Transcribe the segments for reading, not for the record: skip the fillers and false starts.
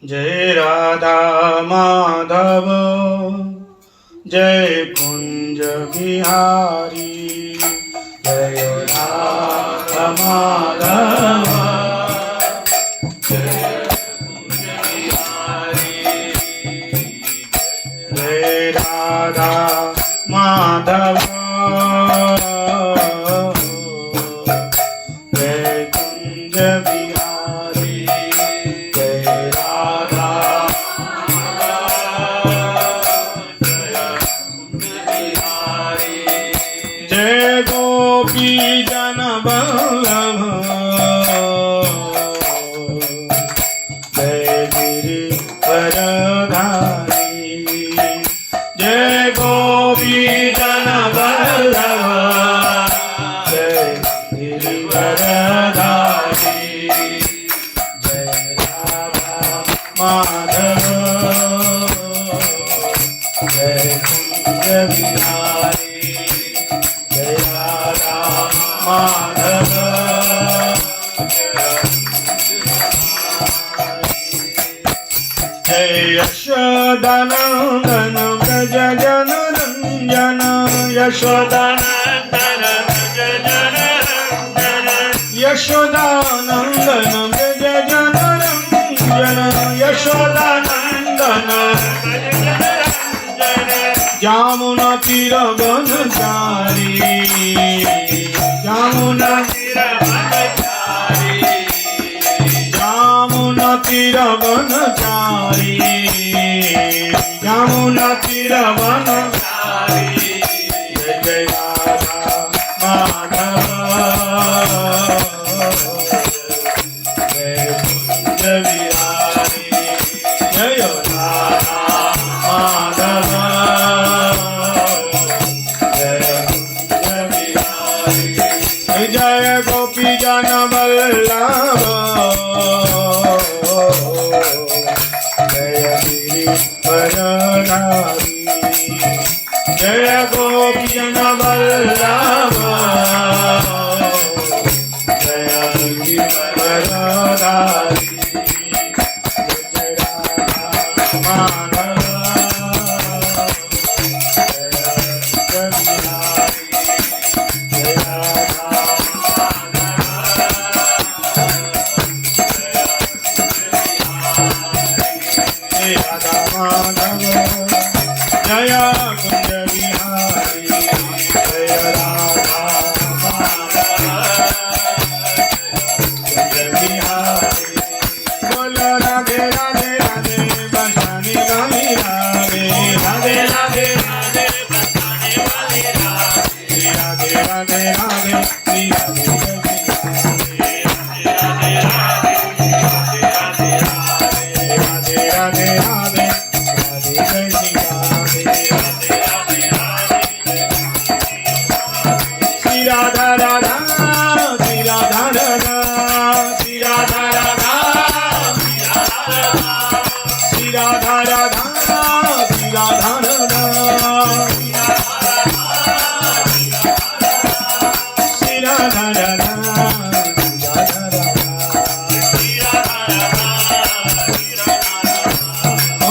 जय राधा माधव जय कुंज बिहारी जय राधा माधव जय कुंज बिहारी जय राधा माधव जय कुंज बिहारी जय राधा जय गोपी जन वल्लभ जय गिरिवरधारी जय गोपी जन वल्लभ जय गिरिवरधारी जय राधा माधव जय कुंज बिहारी जय राधा माधव जय यशोदानंदन व्रज जन रंजन यशोदानंदन व्रज जन रंजन यशोदानंदन व्रज जन रंजन यशोदानंदन जामुना तीर बनचारी जामुना तीर बनचारी जामुना तीर बनचारी जामुना तीर बनचारी जय जय राधा माधव जय कुंज बिहारी जय राधा माधव जय गोपी जन वल्लभ जय गिरिवरधारी जय गोपी जन वल्लभ जय गिरिवरधारी जय राधा माधव जय बिहारी जय राधा राधा माधव जय कुंज बिहारी जय राधा माधव कुंज बिहारी बोल राधे राधे राधे बरसाने वाली राधे राधे राधे राधे बरसाने वाली राधे राधे राधे राधे श्री राधे राधे राधे राधे जय श्री राधे राधे राधे राधे श्री राधा राधा श्री राधा राधा श्री राधा राधा श्री राधा राधा श्री राधा राधा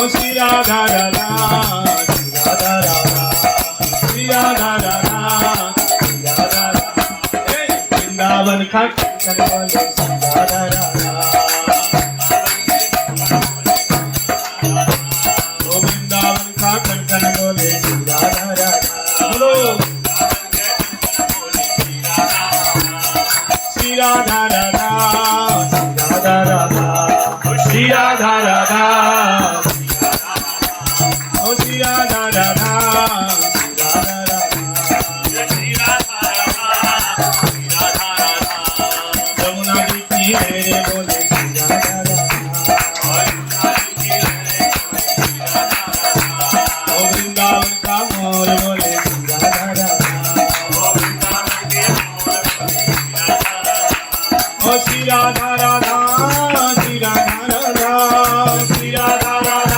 श्री राधा राधा राधा राधा राधा राधा श्री राधा राधा राधा राधा वृंदावन का कीर्तन बोले श्री राधा राधा ओ वृंदावन का कीर्तन बोले श्री राधा राधा बोलो श्री राधा राधा श्री राधा राधा श्री राधा राधा यमुना जी की मेरे बोले श्री राधा राधा ओ वृंदावन का मोर बोले श्री राधा राधा ओ श्री राधा राधा श्री राधा राधा श्री राधा राधा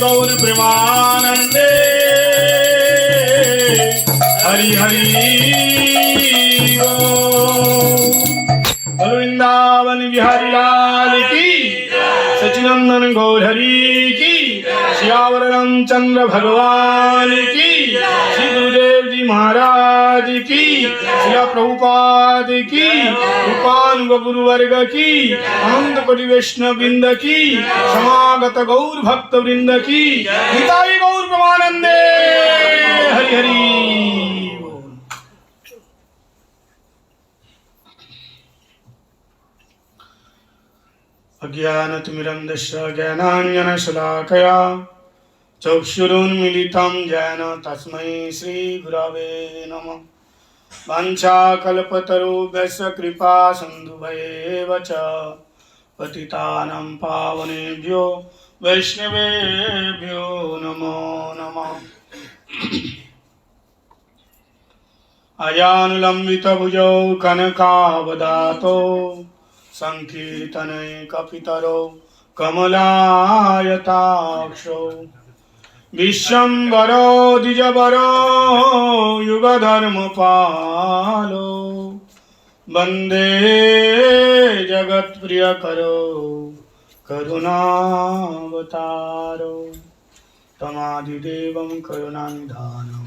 गौर प्रेमानंदे हरि हरि बोल वृंदावन बिहारी लाल की सचिनंदन गौर हरि की श्यावर रामचंद्र भगवान की श्री गुरुदेव जी महाराज की श्रीला प्रभुपाद की रूपानुग गुरुवर्ग की अनंत कोटि वैष्णव वृंद की समागत गौर भक्त वृंद की निताई गौर प्रमानंदे हरि हरि अज्ञानतिमिरन्धस्य ज्ञानाञ्जनशलाकया चक्षुरुन्मीलितं येन तस्मै श्रीगुरवे नमः वाञ्छाकल्पतरुभ्यश्च कृपा सिन्धुभ्येव च पतितानां पावनेभ्यो वैष्णवेभ्यो नमो नमः अजानुलम्बितभुजौ कनकावदातो संकीर्तनैकपितरौ कमलायताक्षौ विश्वम्भरो द्विजवरो युगधर्मपालो वन्दे जगत्प्रियकरो करुणावतारो तमादिदेवं करुणानिधानं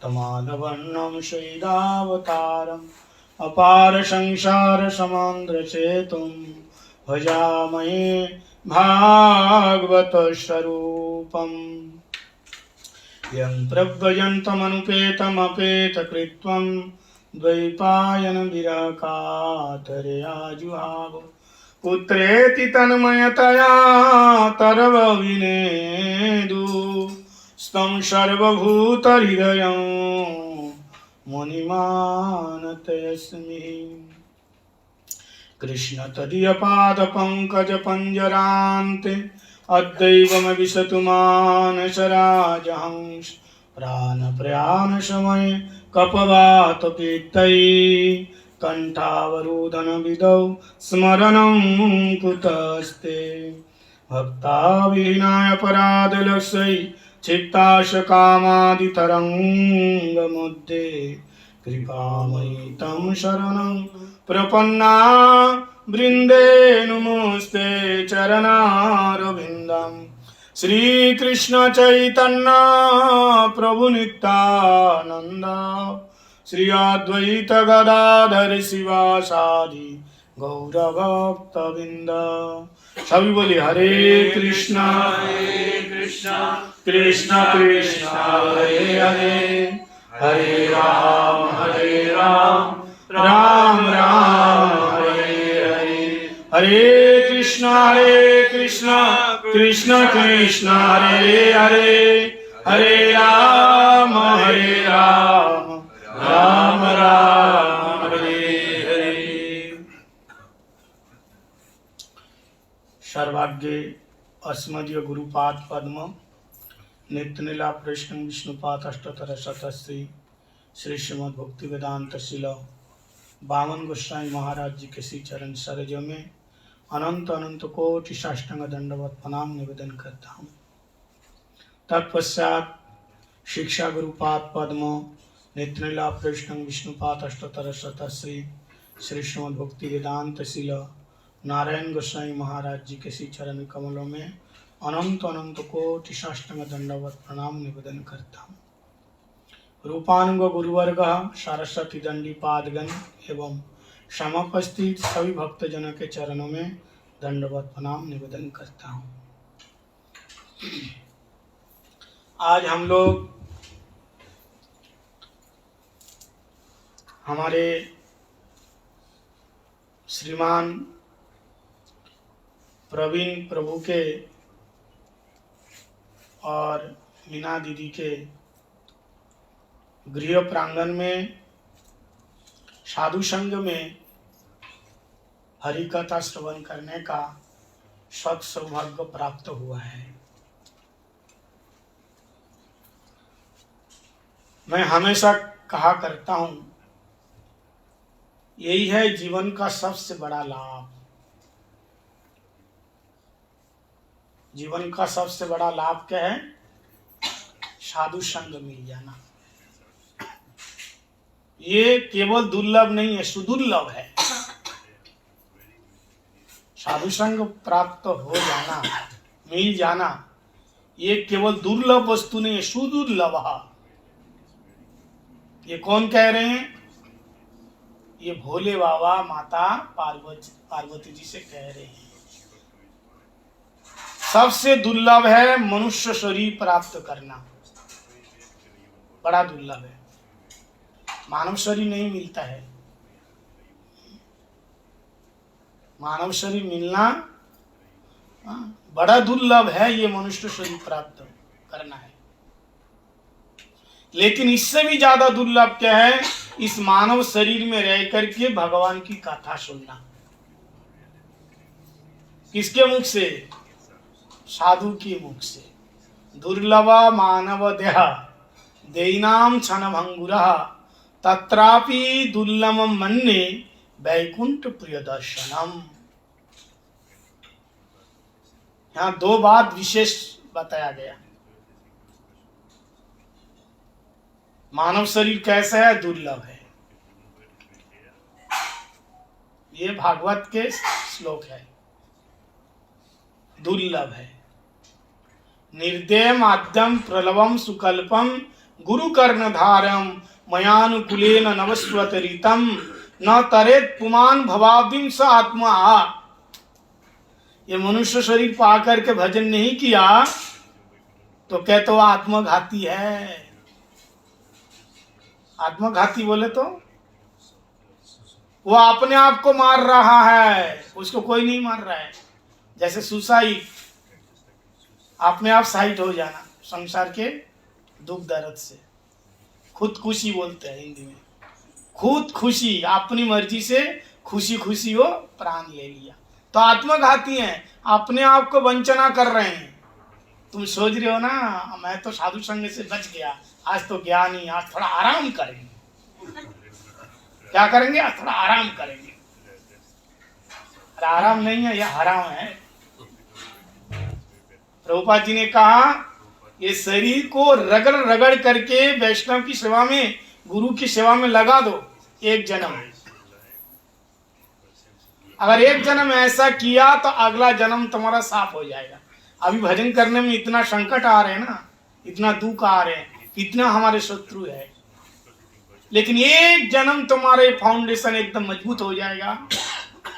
तमालवर्णं शैदावतारम् अपार संसार समान्द्र चेतुं भजामहे भागवत स्वरूपम् यं प्रव्रजन्तमनुपेतमपेतकृत्वं द्वैपायन विरकातर्याजुहाव पुत्रेति तन्मयतया तरवविनेदु स्तं सर्वभूतहृदयं मुनिमानतयस्मि कृष्ण तदीयपादपङ्कजपञ्जरान्ते अद्दैवमविशतु मानसराजहंस प्राणप्रयाणसमये कपवातपीत्तैः कण्ठावरोधनविधौ स्मरणं कुतस्ते भक्ताविहीनाय पराधलक्ष्यै चित्ताशकामादितरङ्गमुद्दे कृपामयि तं शरणं प्रपन्ना वृन्दे नमोस्ते चरणारविन्दं श्रीकृष्ण चैतन्य प्रभु नित्यानन्द श्री अद्वैत गदाधर शिवासादि गौरभक्तवृन्द सभी बोले हरे कृष्णा कृष्ण कृष्ण हरे हरे हरे राम राम राम हरे हरे हरे कृष्ण कृष्ण कृष्ण हरे हरे हरे राम राम राम हरे हरे। सर्वाग्य अस्मदीय गुरुपाद पद्म नित्यनीला प्रश्न विष्णुपाद अष्टोत्तर शतश्री श्री श्रीमद् भक्ति वेदांत शिल बामन गोस्वामी महाराज जी के श्री चरण सरोज में अनंत अनंत कोटि साष्टांग दंडवत प्रणाम निवेदन करता हूँ। तत्पश्चात शिक्षा गुरुपाद पद्म नित्यनीला प्रश्न विष्णुपाद अष्टोत्तर शतश्री श्री श्रीमद् भक्ति वेदांत शिल नारायण गोस्वामी महाराज जी के श्री चरण कमलों में अनंत अनंत कोटि साष्टांग दंडवत प्रणाम निवेदन करता हूँ। रूपानुग गुरुवर्ग सरस्वती दंडी पादगण एवं समुपस्थित सभी भक्तजनों के चरणों में दंडवत प्रणाम निवेदन करता हूँ। आज हम लोग हमारे श्रीमान प्रवीण प्रभु के और मीना दीदी के गृह प्रांगण में साधु संघ में हरि कथा श्रवण करने का सत सौभाग्य प्राप्त हुआ है। मैं हमेशा कहा करता हूं, यही है जीवन का सबसे बड़ा लाभ। जीवन का सबसे बड़ा लाभ क्या है? साधु संग मिल जाना। ये केवल दुर्लभ नहीं है, सुदुर्लभ है। साधु संग प्राप्त हो जाना, मिल जाना, ये केवल दुर्लभ वस्तु नहीं है, सुदुर्लभ। ये कौन कह रहे हैं? ये भोले बाबा माता पार्वती जी से कह रहे हैं। सबसे दुर्लभ है मनुष्य शरीर प्राप्त करना, बड़ा दुर्लभ है। मानव शरीर नहीं मिलता है, मानव शरीर मिलना बड़ा दुर्लभ है। ये मनुष्य शरीर प्राप्त करना है। लेकिन इससे भी ज्यादा दुर्लभ क्या है? इस मानव शरीर में रह करके भगवान की कथा सुनना। किसके मुख से? साधु के मुख से। दुर्लभा मानव देह देनाम क्षण भंगुरः तत्रापि दुर्लभम मन्ये वैकुंठ प्रिय दर्शनम। यहाँ दो बात विशेष बताया गया। मानव शरीर कैसा है? दुर्लभ है। ये भागवत के श्लोक है, दुर्लभ है। निर्देय माध्यम प्रलभम सुकल्पम गुरु कर्णधारम मयानुकूलेन नवस्वतरितम न तरेत पुमान भवाब्दिम स आत्मा। ये मनुष्य शरीर पाकर के भजन नहीं किया तो कहते हो आत्मघाती है। आत्मघाती बोले तो वो अपने आप को मार रहा है, उसको कोई नहीं मार रहा है। जैसे सुसाइड, अपने आप साइड हो जाना संसार के दुख दर्द से। खुदकुशी बोलते हैं हिंदी में, खुद खुशी, अपनी मर्जी से खुशी खुशी वो प्राण ले लिया तो आत्मघाती हैं, अपने आप को वंचना कर रहे हैं। तुम सोच रहे हो ना मैं तो साधु संग से बच गया, आज तो ज्ञानी, आज थोड़ा आराम करेंगे। क्या करेंगे? आज थोड़ा आराम करेंगे। अरे आराम नहीं है, यह हराम है। प्रभुपाद जी ने कहा ये शरीर को रगड़ रगड़ करके वैष्णव की सेवा में, गुरु की सेवा में लगा दो एक जन्म। अगर एक जन्म ऐसा किया तो अगला जन्म तुम्हारा साफ हो जाएगा। अभी भजन करने में इतना संकट आ रहे हैं ना, इतना दुख आ रहे हैं, इतना हमारे शत्रु है, लेकिन एक जन्म तुम्हारे फाउंडेशन एकदम मजबूत हो जाएगा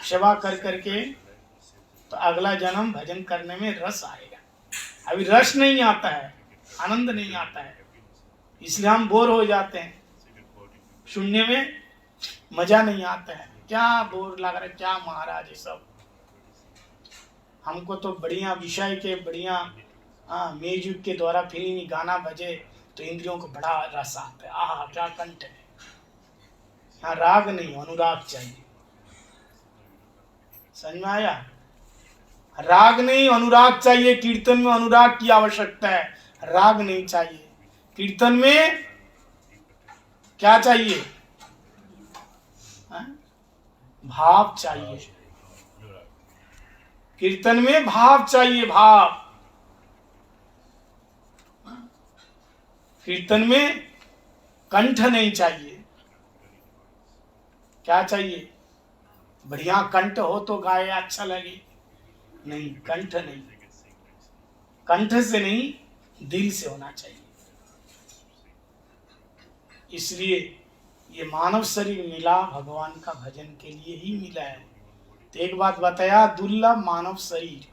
सेवा कर करके, तो अगला जन्म भजन करने में रस आएगा। अभी रस नहीं आता है, आनंद नहीं आता है, इसलिए हम बोर हो जाते हैं, सुनने में मजा नहीं आता है। क्या बोर लग रहा है, क्या महाराज ये सब। हमको तो बढ़िया विषय के, बढ़िया म्यूजिक के द्वारा फिल्मी गाना बजे तो इंद्रियों को बड़ा रस आता है। आह क्या कंठ है। यहाँ राग नहीं, अनुराग चाहिए। समझ में आया? राग नहीं, अनुराग चाहिए। कीर्तन में अनुराग की आवश्यकता है, राग नहीं चाहिए। कीर्तन में क्या चाहिए? भाव चाहिए। कीर्तन में भाव चाहिए, भाव। कीर्तन में कंठ नहीं चाहिए। क्या चाहिए? बढ़िया कंठ हो तो गाए अच्छा लगे, नहीं, कंठ नहीं। कंठ से नहीं, दिल से होना चाहिए। इसलिए ये मानव शरीर मिला भगवान का भजन के लिए ही मिला है। तो एक बात बताया, दुर्लभ मानव शरीर।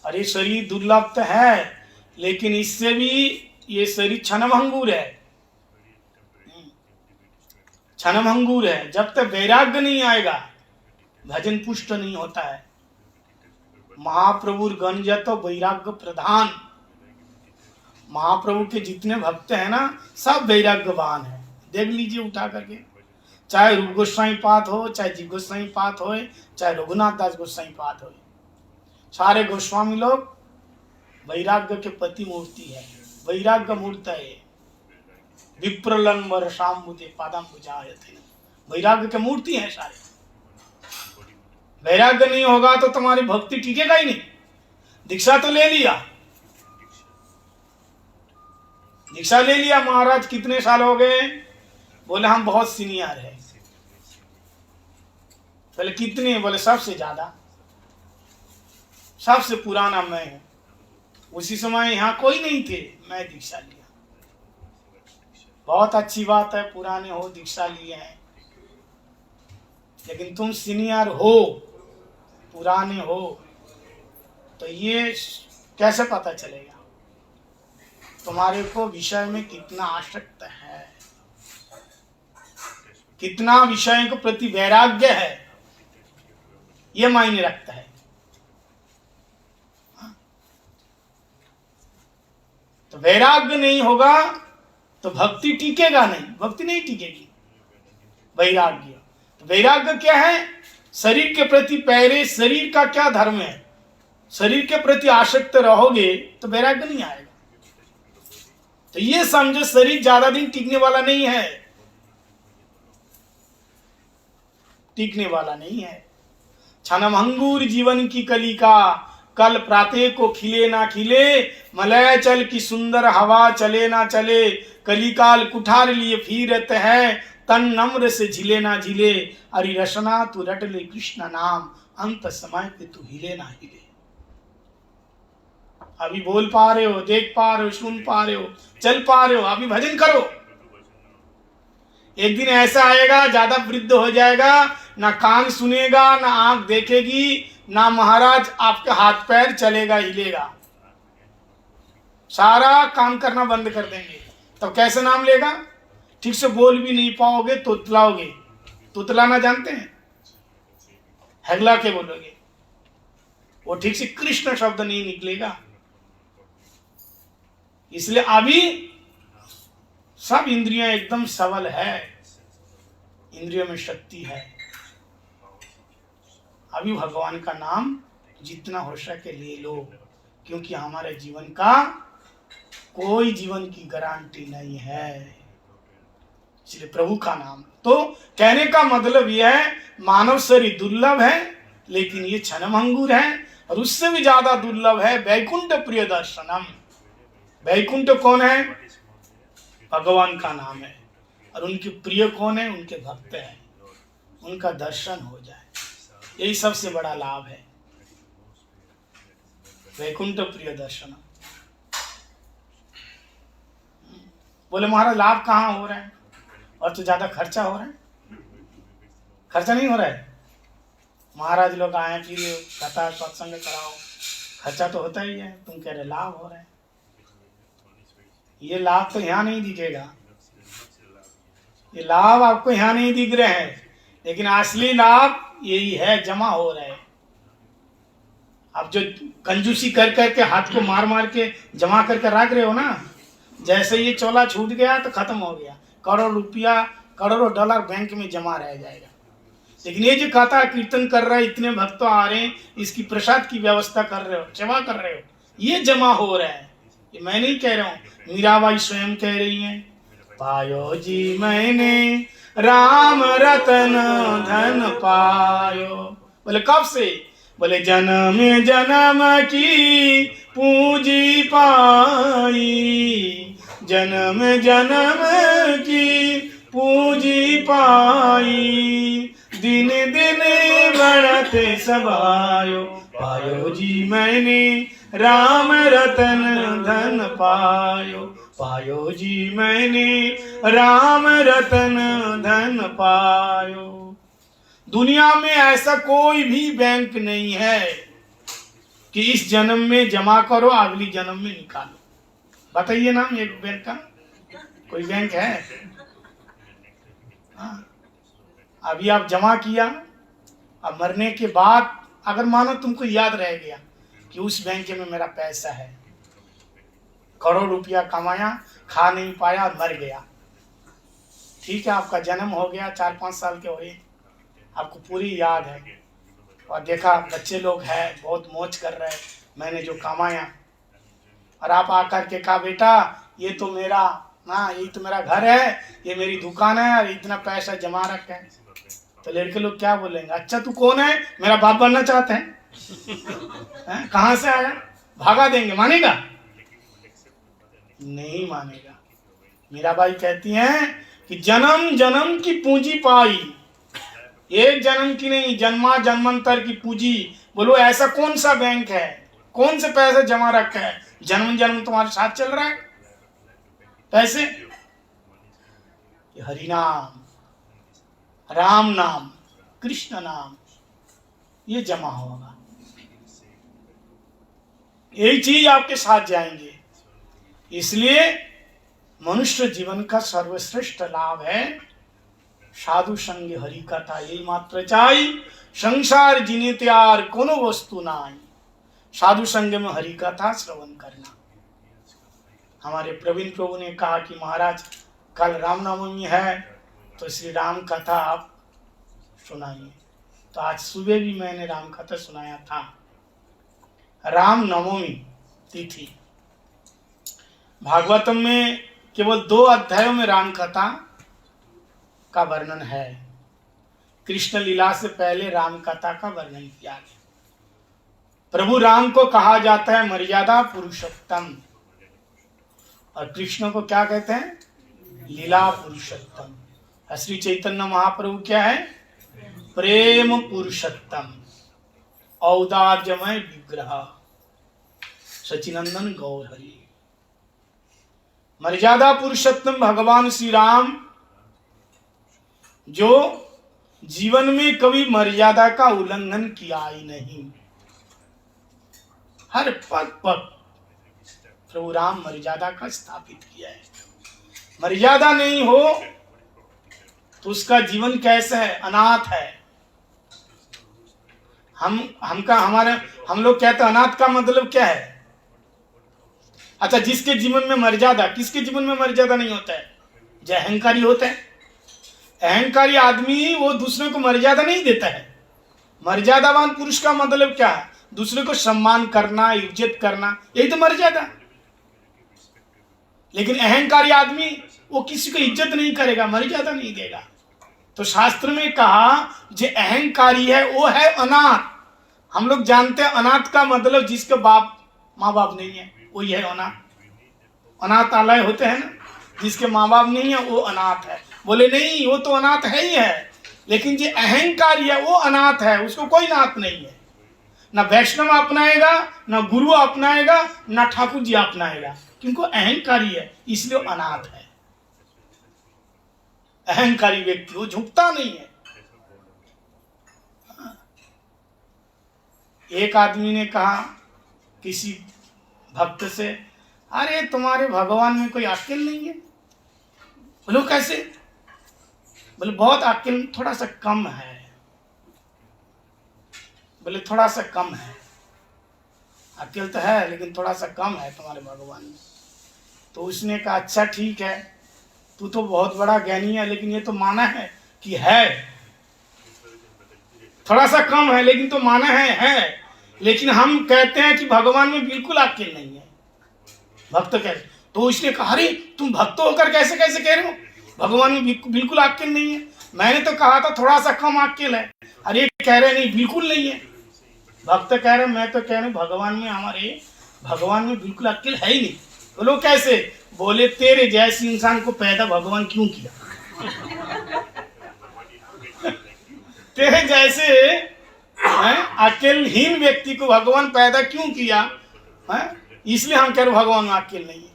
अरे शरीर दुर्लभ तो है, लेकिन इससे भी ये शरीर क्षणभंगुर है, क्षणभंगुर है। जब तक वैराग्य नहीं आएगा भजन पुष्ट नहीं होता है। महाप्रभु गणजत वैराग्य प्रधान। महाप्रभु के जितने भक्त हैं ना, सब वैराग्यवान है। देख लीजिए उठा करके, चाहे रूप गोस्वामी पाद हो, चाहे जी गोस्वामी पाद हो, चाहे रघुनाथ दास गोस्वामी पाद हो, सारे गोस्वामी लोग वैराग्य के पति मूर्ति है, वैराग्य मूर्त है। विप्रलंबर शाम्बुते पादम पूजायते, वैराग्य के मूर्ति है सारे। वैराग्य नहीं होगा तो तुम्हारी भक्ति टिकेगा ही नहीं। दीक्षा तो ले लिया, दीक्षा ले लिया महाराज, कितने साल हो गए? बोले हम बहुत सीनियर है। बोले कितने? बोले सबसे ज्यादा, सबसे पुराना मैं हूं। उसी समय यहाँ कोई नहीं थे, मैं दीक्षा लिया। बहुत अच्छी बात है, पुराने हो, दीक्षा लिए हैं, लेकिन तुम सीनियर हो, पुराने हो, तो ये कैसे पता चलेगा तुम्हारे को विषय में कितना आसक्त है, कितना विषय को प्रति वैराग्य है, ये मायने रखता है। तो वैराग्य नहीं होगा तो भक्ति टिकेगा नहीं, भक्ति नहीं टिकेगी। वैराग्य, तो वैराग्य क्या है? शरीर के प्रति पहले शरीर का क्या धर्म है, शरीर के प्रति आसक्त रहोगे तो वैराग्य नहीं आएगा। तो ये समझो शरीर ज्यादा दिन टिकने वाला नहीं है, टिकने वाला नहीं है। क्षणभंगुर जीवन की कलिका, कल प्रातः को खिले ना खिले, मलय चल की सुंदर हवा चले ना चले, कलिकाल कुठार लिए फिरत है, तन नम्र से झिले ना झिले, अरि रसना तू रट ले कृष्ण नाम, अंत समय पे तू हिले ना हिले। अभी बोल पा रहे हो, देख पा रहे हो, सुन पा रहे हो, चल पा रहे हो, अभी भजन करो। एक दिन ऐसा आएगा, ज्यादा वृद्ध हो जाएगा, ना कान सुनेगा, ना आंख देखेगी, ना महाराज आपके हाथ पैर चलेगा, हिलेगा, सारा काम करना बंद कर देंगे। तब कैसे नाम लेगा? ठीक से बोल भी नहीं पाओगे, तुतलाओगे। तुतलाना जानते हैं? हगला के बोलोगे, वो ठीक से कृष्ण शब्द नहीं निकलेगा। इसलिए अभी सब इंद्रियां एकदम सबल है, इंद्रियों में शक्ति है। अभी भगवान का नाम जितना हो सके ले लो, क्योंकि हमारे जीवन का कोई जीवन की गारंटी नहीं है। इसलिए प्रभु का नाम, तो कहने का मतलब यह है, मानव शरीर दुर्लभ है, लेकिन ये क्षणभंगुर है, और उससे भी ज्यादा दुर्लभ है वैकुंठ प्रिय दर्शनम। वैकुंठ कौन है? भगवान का नाम है, और उनके प्रिय कौन है? उनके भक्त हैं, उनका दर्शन हो जाए, यही सबसे बड़ा लाभ है, वैकुंठ प्रिय दर्शन। बोले महाराज लाभ कहाँ हो रहा है, और तो ज्यादा खर्चा हो रहा है। खर्चा नहीं हो रहा है, महाराज लोग आए कि कथा सत्संग कराओ, खर्चा तो होता ही है। तुम कह रहे लाभ हो रहा है, ये लाभ तो यहाँ नहीं दिखेगा, ये लाभ आपको यहाँ नहीं दिख रहे हैं, लेकिन असली लाभ यही है, जमा हो रहा है। आप जो कंजूसी कर करके हाथ को मार मार के जमा करके रख रहे हो ना, जैसे ये चोला छूट गया तो खत्म हो गया, करोड़ रुपया करोड़ों डॉलर बैंक में जमा रह जाएगा। लेकिन ये जो कथा कीर्तन कर रहे हैं, इतने भक्त आ रहे हैं, इसकी प्रसाद की व्यवस्था कर रहे हो, सेवा कर रहे हो, ये जमा हो रहा है। ये मैं नहीं कह रहा हूँ, मीराबाई स्वयं कह रही हैं, पायो जी मैंने राम रतन धन पायो। बोले कब से? बोले जन्म जन्म की पूंजी पाई, जन्म जन्म की पूंजी पाई, दिन दिन बढ़ते सबायो, पायो जी मैंने राम रतन धन पायो, पायो जी मैंने राम रतन धन पायो। दुनिया में ऐसा कोई भी बैंक नहीं है कि इस जन्म में जमा करो अगली जन्म में निकालो। बताइए नाम एक बैंक का, कोई बैंक है? हाँ, अभी आप जमा किया, अब मरने के बाद अगर मानो तुमको याद रह गया कि उस बैंक में मेरा पैसा है, करोड़ रुपया कमाया, खा नहीं पाया, मर गया, ठीक है, आपका जन्म हो गया, 4-5 साल के हुए, आपको पूरी याद है, और देखा बच्चे लोग हैं बहुत मौज कर रहे हैं, मैंने जो कमाया, और आप आकर के कहा बेटा ये तो मेरा, हाँ ये तो मेरा घर है, ये मेरी दुकान है, और इतना पैसा जमा रखा है। तो लड़के लोग क्या बोलेंगे? अच्छा तू कौन है? मेरा बाप बनना चाहते हैं? कहाँ से आया? भागा देंगे, मानेगा? नहीं मानेगा। मीराबाई कहती हैं कि जन्म जन्म की पूंजी पाई, एक जन्म की नहीं, जन्मा जन्मांतर की पूंजी। बोलो ऐसा कौन सा बैंक है, कौन से पैसे जमा रखा है, जन्म जन्म तुम्हारे साथ चल रहा है पैसे? हरि नाम, राम नाम, कृष्ण नाम, ये जमा होगा, यही चीज आपके साथ जाएंगे। इसलिए मनुष्य जीवन का सर्वश्रेष्ठ लाभ है साधु संग हरि कथा, यही मात्र चाही। संसार जीने त्यार कोनो वस्तु नाई, साधु संग में हरि कथा श्रवण करना। हमारे प्रवीण प्रभु ने कहा कि महाराज कल रामनवमी है तो श्री राम कथा आप सुनाइए। तो आज सुबह भी मैंने राम कथा सुनाया था। राम नवमी तिथि भागवतम में केवल 2 अध्यायों में राम कथा का वर्णन है। कृष्ण लीला से पहले राम कथा का वर्णन किया गया। प्रभु राम को कहा जाता है मर्यादा पुरुषोत्तम, और कृष्ण को क्या कहते हैं? लीला पुरुषोत्तम। श्री चैतन्य महाप्रभु क्या है? प्रेम पुरुषोत्तम, औदार्यमय विग्रह, सचिनंदन गौर हरि। मर्यादा पुरुषोत्तम भगवान श्री राम, जो जीवन में कभी मर्यादा का उल्लंघन किया ही नहीं। हर पग पग प्रभु राम मर्यादा का स्थापित किया है। मर्यादा नहीं हो तो उसका जीवन कैसा है? अनाथ है। हम लोग कहते हैं अनाथ का मतलब क्या है? अच्छा, जिसके जीवन में मर्यादा, किसके जीवन में मर्यादा नहीं होता है? जो अहंकारी होता है। अहंकारी आदमी वो दूसरे को मर्यादा नहीं देता है। मर्यादावान पुरुष का मतलब क्या है? दूसरे को सम्मान करना, इज्जत करना, यही तो मर्यादा। लेकिन अहंकारी आदमी वो किसी को इज्जत नहीं करेगा, मर्यादा नहीं देगा। तो शास्त्र में कहा जो अहंकारी है वो है अनाथ। हम लोग जानते हैं अनाथ का मतलब जिसके माँ बाप नहीं है, वही है अनाथ। अनाथालय होते हैं ना, जिसके माँ बाप नहीं है वो अनाथ है। बोले नहीं, वो तो अनाथ है ही है, लेकिन जो अहंकारी है वो अनाथ है, उसको कोई नाथ नहीं है। ना वैष्णव अपनाएगा, ना गुरु अपनाएगा, ना ठाकुर जी अपनाएगा, क्योंकि अहंकारी है, इसलिए वो अनाथ है। अहंकारी व्यक्ति वो झुकता नहीं है। एक आदमी ने कहा किसी भक्त से, अरे तुम्हारे भगवान में कोई अक्ल नहीं है। बोलो कैसे? बोले बहुत अक्ल थोड़ा सा कम है। बोले थोड़ा सा कम है, अक्ल तो है लेकिन थोड़ा सा कम है तुम्हारे भगवान में। तो उसने कहा अच्छा ठीक है, तू तो बहुत बड़ा ज्ञानी है, लेकिन ये तो माना है कि है, थोड़ा सा कम है लेकिन तो माना है। लेकिन हम कहते हैं कि भगवान में बिल्कुल अक्ल नहीं है। भक्त कैसे? तो उसने कहा अरे तुम भक्त होकर कैसे कह रहे हो भगवान में बिल्कुल अक्ल नहीं है? मैंने तो कहा था थोड़ा सा कम अक्ल है। अरे कह रहे नहीं बिल्कुल नहीं है। भक्त कह रहे मैं तो कह रहा हूँ भगवान में बिल्कुल अक्ल है ही नहीं। बोलो कैसे? बोले तेरे जैसे इंसान को पैदा भगवान क्यों किया? तेरे जैसे अक्लहीन व्यक्ति को भगवान पैदा क्यों किया? इसलिए हम कह रहे भगवान में अक्ल नहीं है।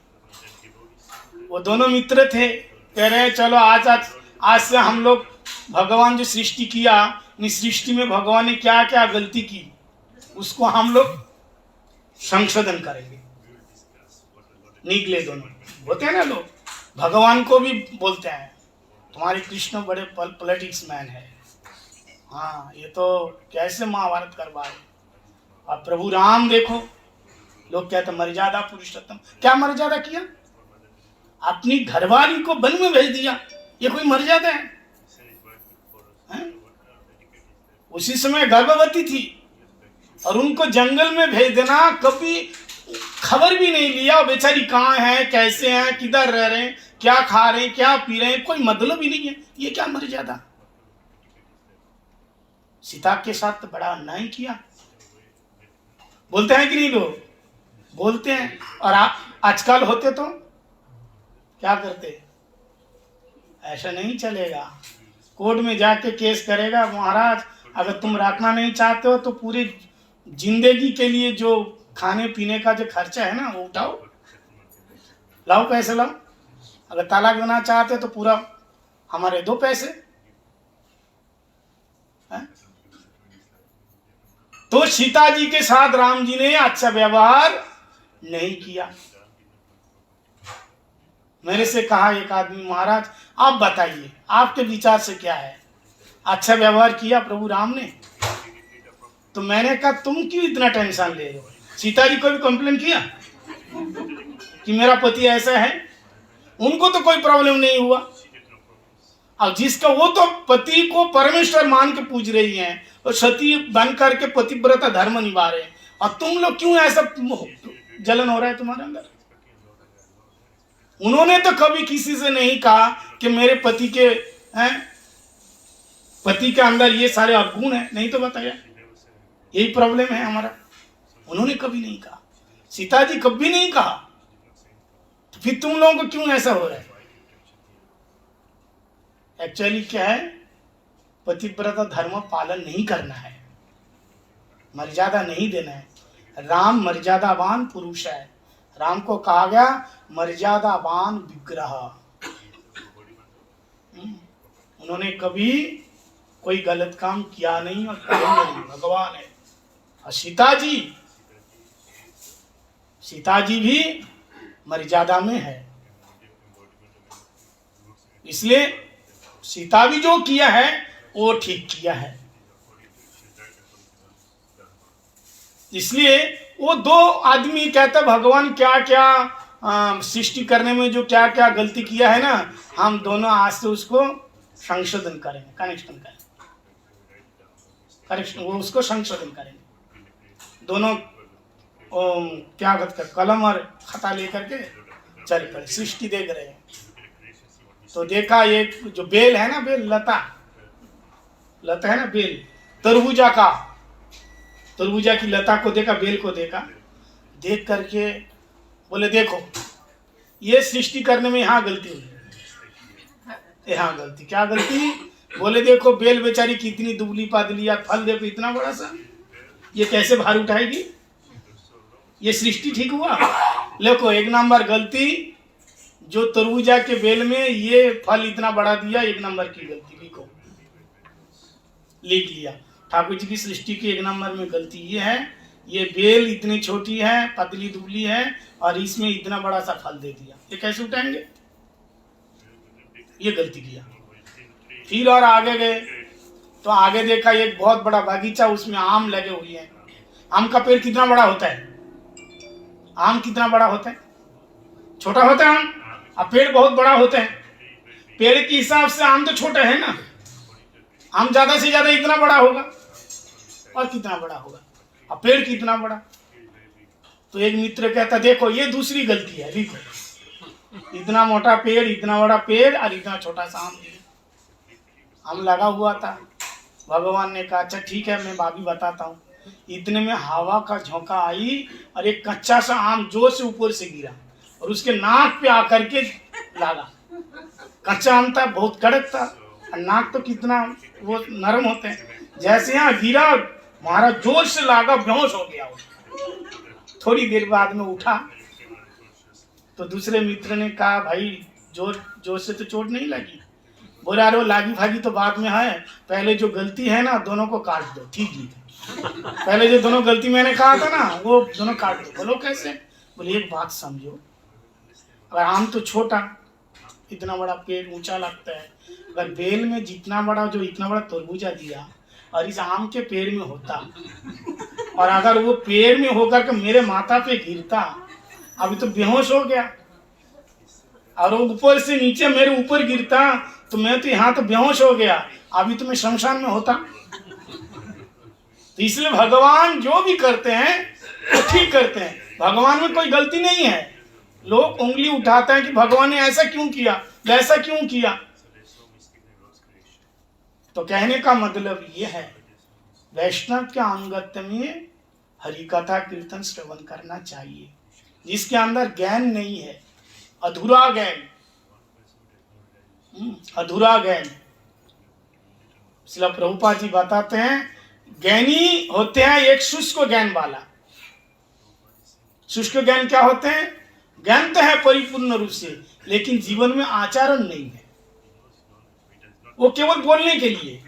वो दोनों मित्र थे, कह रहे चलो आज से हम लोग भगवान जो सृष्टि किया, इस सृष्टि में भगवान ने क्या क्या गलती की उसको हम लोग संशोधन करेंगे। निकले दोनों, होते हैं ना लोग, भगवान को भी बोलते हैं तुम्हारे कृष्ण बड़े पॉलिटिक्स मैन है। हाँ, ये तो कैसे महाभारत करवाए। और प्रभु राम देखो, लोग कहते मर्यादा पुरुषोत्तम। क्या मर्यादा किया? अपनी घरवाली को वन में भेज दिया, ये कोई मर्यादा है? उसी समय गर्भवती थी और उनको जंगल में भेज देना, कभी खबर भी नहीं लिया बेचारी कहाँ है, कैसे हैं, किधर रह रहे हैं, क्या खा रहे हैं, क्या पी रहे हैं, कोई मतलब ही नहीं है। ये क्या मर्यादा? सीता के साथ तो बड़ा अन्याय किया। बोलते हैं कि नहीं लोग? बोलते हैं। और आप आजकल होते तो क्या करते? ऐसा नहीं चलेगा। कोर्ट में जाके केस करेगा, महाराज अगर तुम रखना नहीं चाहते हो तो पूरी जिंदगी के लिए जो खाने पीने का जो खर्चा है ना वो उठाओ, लाओ पैसे लाओ। अगर तलाक देना चाहते हो तो पूरा हमारे दो पैसे है? तो सीता जी के साथ राम जी ने अच्छा व्यवहार नहीं किया। मेरे से कहा एक आदमी, महाराज आप बताइए आपके विचार से क्या है, अच्छा व्यवहार किया प्रभु राम ने? तो मैंने कहा तुम क्यों इतना टेंशन ले रहे हो? सीता जी को भी कंप्लेन किया कि मेरा पति ऐसा है, उनको तो कोई प्रॉब्लम नहीं हुआ। अब जिसका वो तो पति को परमेश्वर मान के पूज रही हैं और सती बन करके पतिव्रता धर्म निभा रहे हैं, और तुम लोग क्यों ऐसा जलन हो रहा है तुम्हारे अंदर? उन्होंने तो कभी किसी से नहीं कहा कि मेरे पति के अंदर ये सारे अवगुण है, नहीं तो बताया यही प्रॉब्लम है हमारा। उन्होंने कभी नहीं कहा, सीता जी कभी नहीं कहा। तो फिर तुम लोगों को क्यों ऐसा हो रहा है? एक्चुअली क्या है, पतिव्रता धर्म पालन नहीं करना है, मर्यादा नहीं देना है। राम मर्यादावान पुरुष है। राम को कहा गया मर्यादावान विग्रह। उन्होंने कभी कोई गलत काम किया नहीं और करेंगे नहीं, भगवान है। और सीता जी भी मर्यादा में है, इसलिए सीता भी जो किया है वो ठीक किया है। इसलिए वो दो आदमी कहते भगवान क्या क्या सृष्टि करने में जो क्या क्या गलती किया है ना, हम दोनों आज से उसको संशोधन करेंगे, करेक्शन वो उसको संशोधन करेंगे। दोनों क्या करते कलम और खाता लेकर के चल पड़े, सृष्टि देख रहे हैं। तो देखा एक जो बेल है ना, बेल लता है ना, बेल तरबूजा की लता को देखा, बेल को देखा, देख करके बोले देखो ये सृष्टि करने में यहाँ गलती हुई। यहाँ गलती क्या गलती? बोले देखो बेल बेचारी कितनी दुबली पादली, या फल देखो इतना बड़ा सा, ये कैसे भार उठाएगी? ये सृष्टि ठीक हुआ? देखो एक नंबर गलती, जो तरबूजा के बेल में ये फल इतना बड़ा दिया, एक नंबर की गलती। लिख लिया ठाकुर जी की सृष्टि की एक नंबर में गलती ये है, ये बेल इतनी छोटी है, पतली दुबली है, और इसमें इतना बड़ा सा फल दे दिया, ये कैसे उठाएंगे? ये गलती किया। फिर और आगे गए तो आगे देखा एक बहुत बड़ा बगीचा, उसमें आम लगे हुए हैं। आम का पेड़ कितना बड़ा होता है? आम कितना बड़ा होता है? छोटा होता है आम, अब पेड़ बहुत बड़ा होता है। पेड़ के हिसाब से आम तो छोटा है ना, आम ज्यादा से ज्यादा इतना बड़ा होगा, और कितना बड़ा होगा, अब पेड़ कितना बड़ा। तो एक मित्र कहता देखो ये दूसरी गलती है, देखो इतना मोटा पेड़, इतना बड़ा पेड़, और इतना छोटा सा आम लगा हुआ था। भगवान ने कहा अच्छा ठीक है मैं भाभी बताता हूँ। इतने में हवा का झोंका आई और एक कच्चा सा आम जोर से ऊपर से गिरा और उसके नाक पे आकर के लगा। कच्चा आम था, बहुत कड़क था, और नाक तो कितना वो नरम होते हैं। जैसे यहाँ गिरा, महाराज जोर से लागा, बेहोश हो गया। थोड़ी देर बाद में उठा तो दूसरे मित्र ने कहा भाई जोर से तो चोट नहीं लगी। बोला अरे लागी भागी तो बाद में है, पहले जो गलती है ना दोनों को काट दो, ठीक है? पहले जो दोनों गलती मैंने कहा था ना वो दोनों काट दो। बोलो कैसे? बोले एक बात समझो, अगर आम तो छोटा, इतना बड़ा पेड़ ऊंचा लगता है, अगर बेल में जितना बड़ा जो इतना बड़ा तरबूजा दिया और इस आम के पेड़ में होता, और अगर वो पेड़ में होकर के मेरे माथा पे गिरता, अभी तो बेहोश हो गया, और वो ऊपर से नीचे मेरे ऊपर गिरता तो मैं तो यहाँ तो बेहोश हो गया, अभी तो मैं शमशान में होता। तो इसलिए भगवान जो भी करते हैं वो ठीक करते हैं, भगवान में कोई गलती नहीं है। लोग उंगली उठाते हैं कि भगवान ने ऐसा क्यों किया, वैसा क्यों किया। तो कहने का मतलब ये है वैष्णव के अंगत्य में हरि कथा कीर्तन श्रवण करना चाहिए। जिसके अंदर ज्ञान नहीं है, अधूरा ज्ञान, अधूरा ज्ञान। इसलिए प्रभुपाद जी बताते हैं ज्ञानी होते हैं एक शुष्क ज्ञान वाला। शुष्क ज्ञान क्या होते हैं? ज्ञान तो है परिपूर्ण रूप से, लेकिन जीवन में आचरण नहीं है। वो केवल बोलने के लिए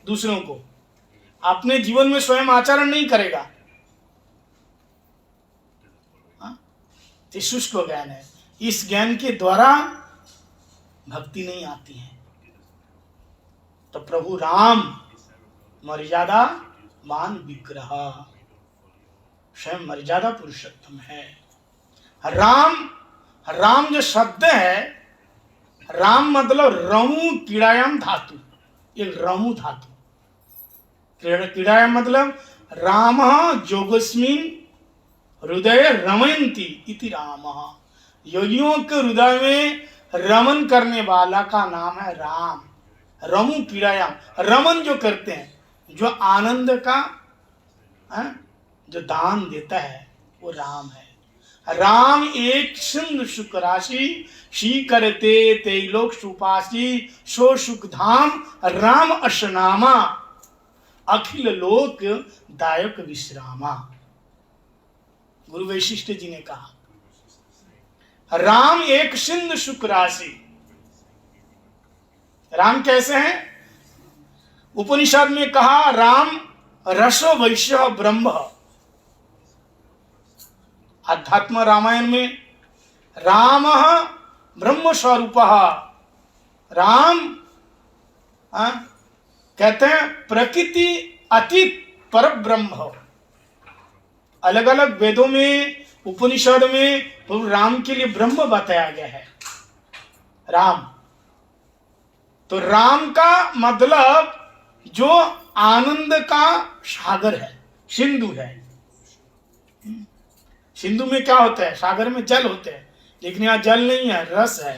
दूसरों को, अपने जीवन में स्वयं आचरण नहीं करेगा। तो शुष्क ज्ञान है। इस ज्ञान के द्वारा भक्ति नहीं आती है। तो प्रभु राम मर्यादा मान विग्रह, स्वयं मर्यादा पुरुषोत्तम है। राम, राम जो शब्द है, राम मतलब रमु कीड़ायाम धातु, एक रमु धातु। कीड़ायाम मतलब राम जोगस्मिन हृदय रमयंती इति राम। योगियों के हृदय में रमन करने वाला का नाम है राम। रमु कीड़ायाम, रमन जो करते हैं, जो आनंद का जो दान देता है, वो राम है। राम एक सिंधु सुख राशि, शी करते ते लोक सुपासी, सो सुख धाम राम अशनामा, अखिल लोक दायक विश्रामा। गुरु वैशिष्ट जी ने कहा राम एक सिंधु सुख राशि। राम कैसे हैं? उपनिषद में कहा राम रसो वैश्य ब्रह्म। अध्यात्म रामायण में राम ब्रह्म स्वरूप। राम कहते हैं प्रकृति अतीत पर ब्रह्म। अलग अलग वेदों में, उपनिषद में प्रभु राम के लिए ब्रह्म बताया गया है। राम तो राम का मतलब जो आनंद का सागर है, सिंधु है। सिंधु में क्या होता है? सागर में जल होते हैं, लेकिन यहाँ जल नहीं है, रस है।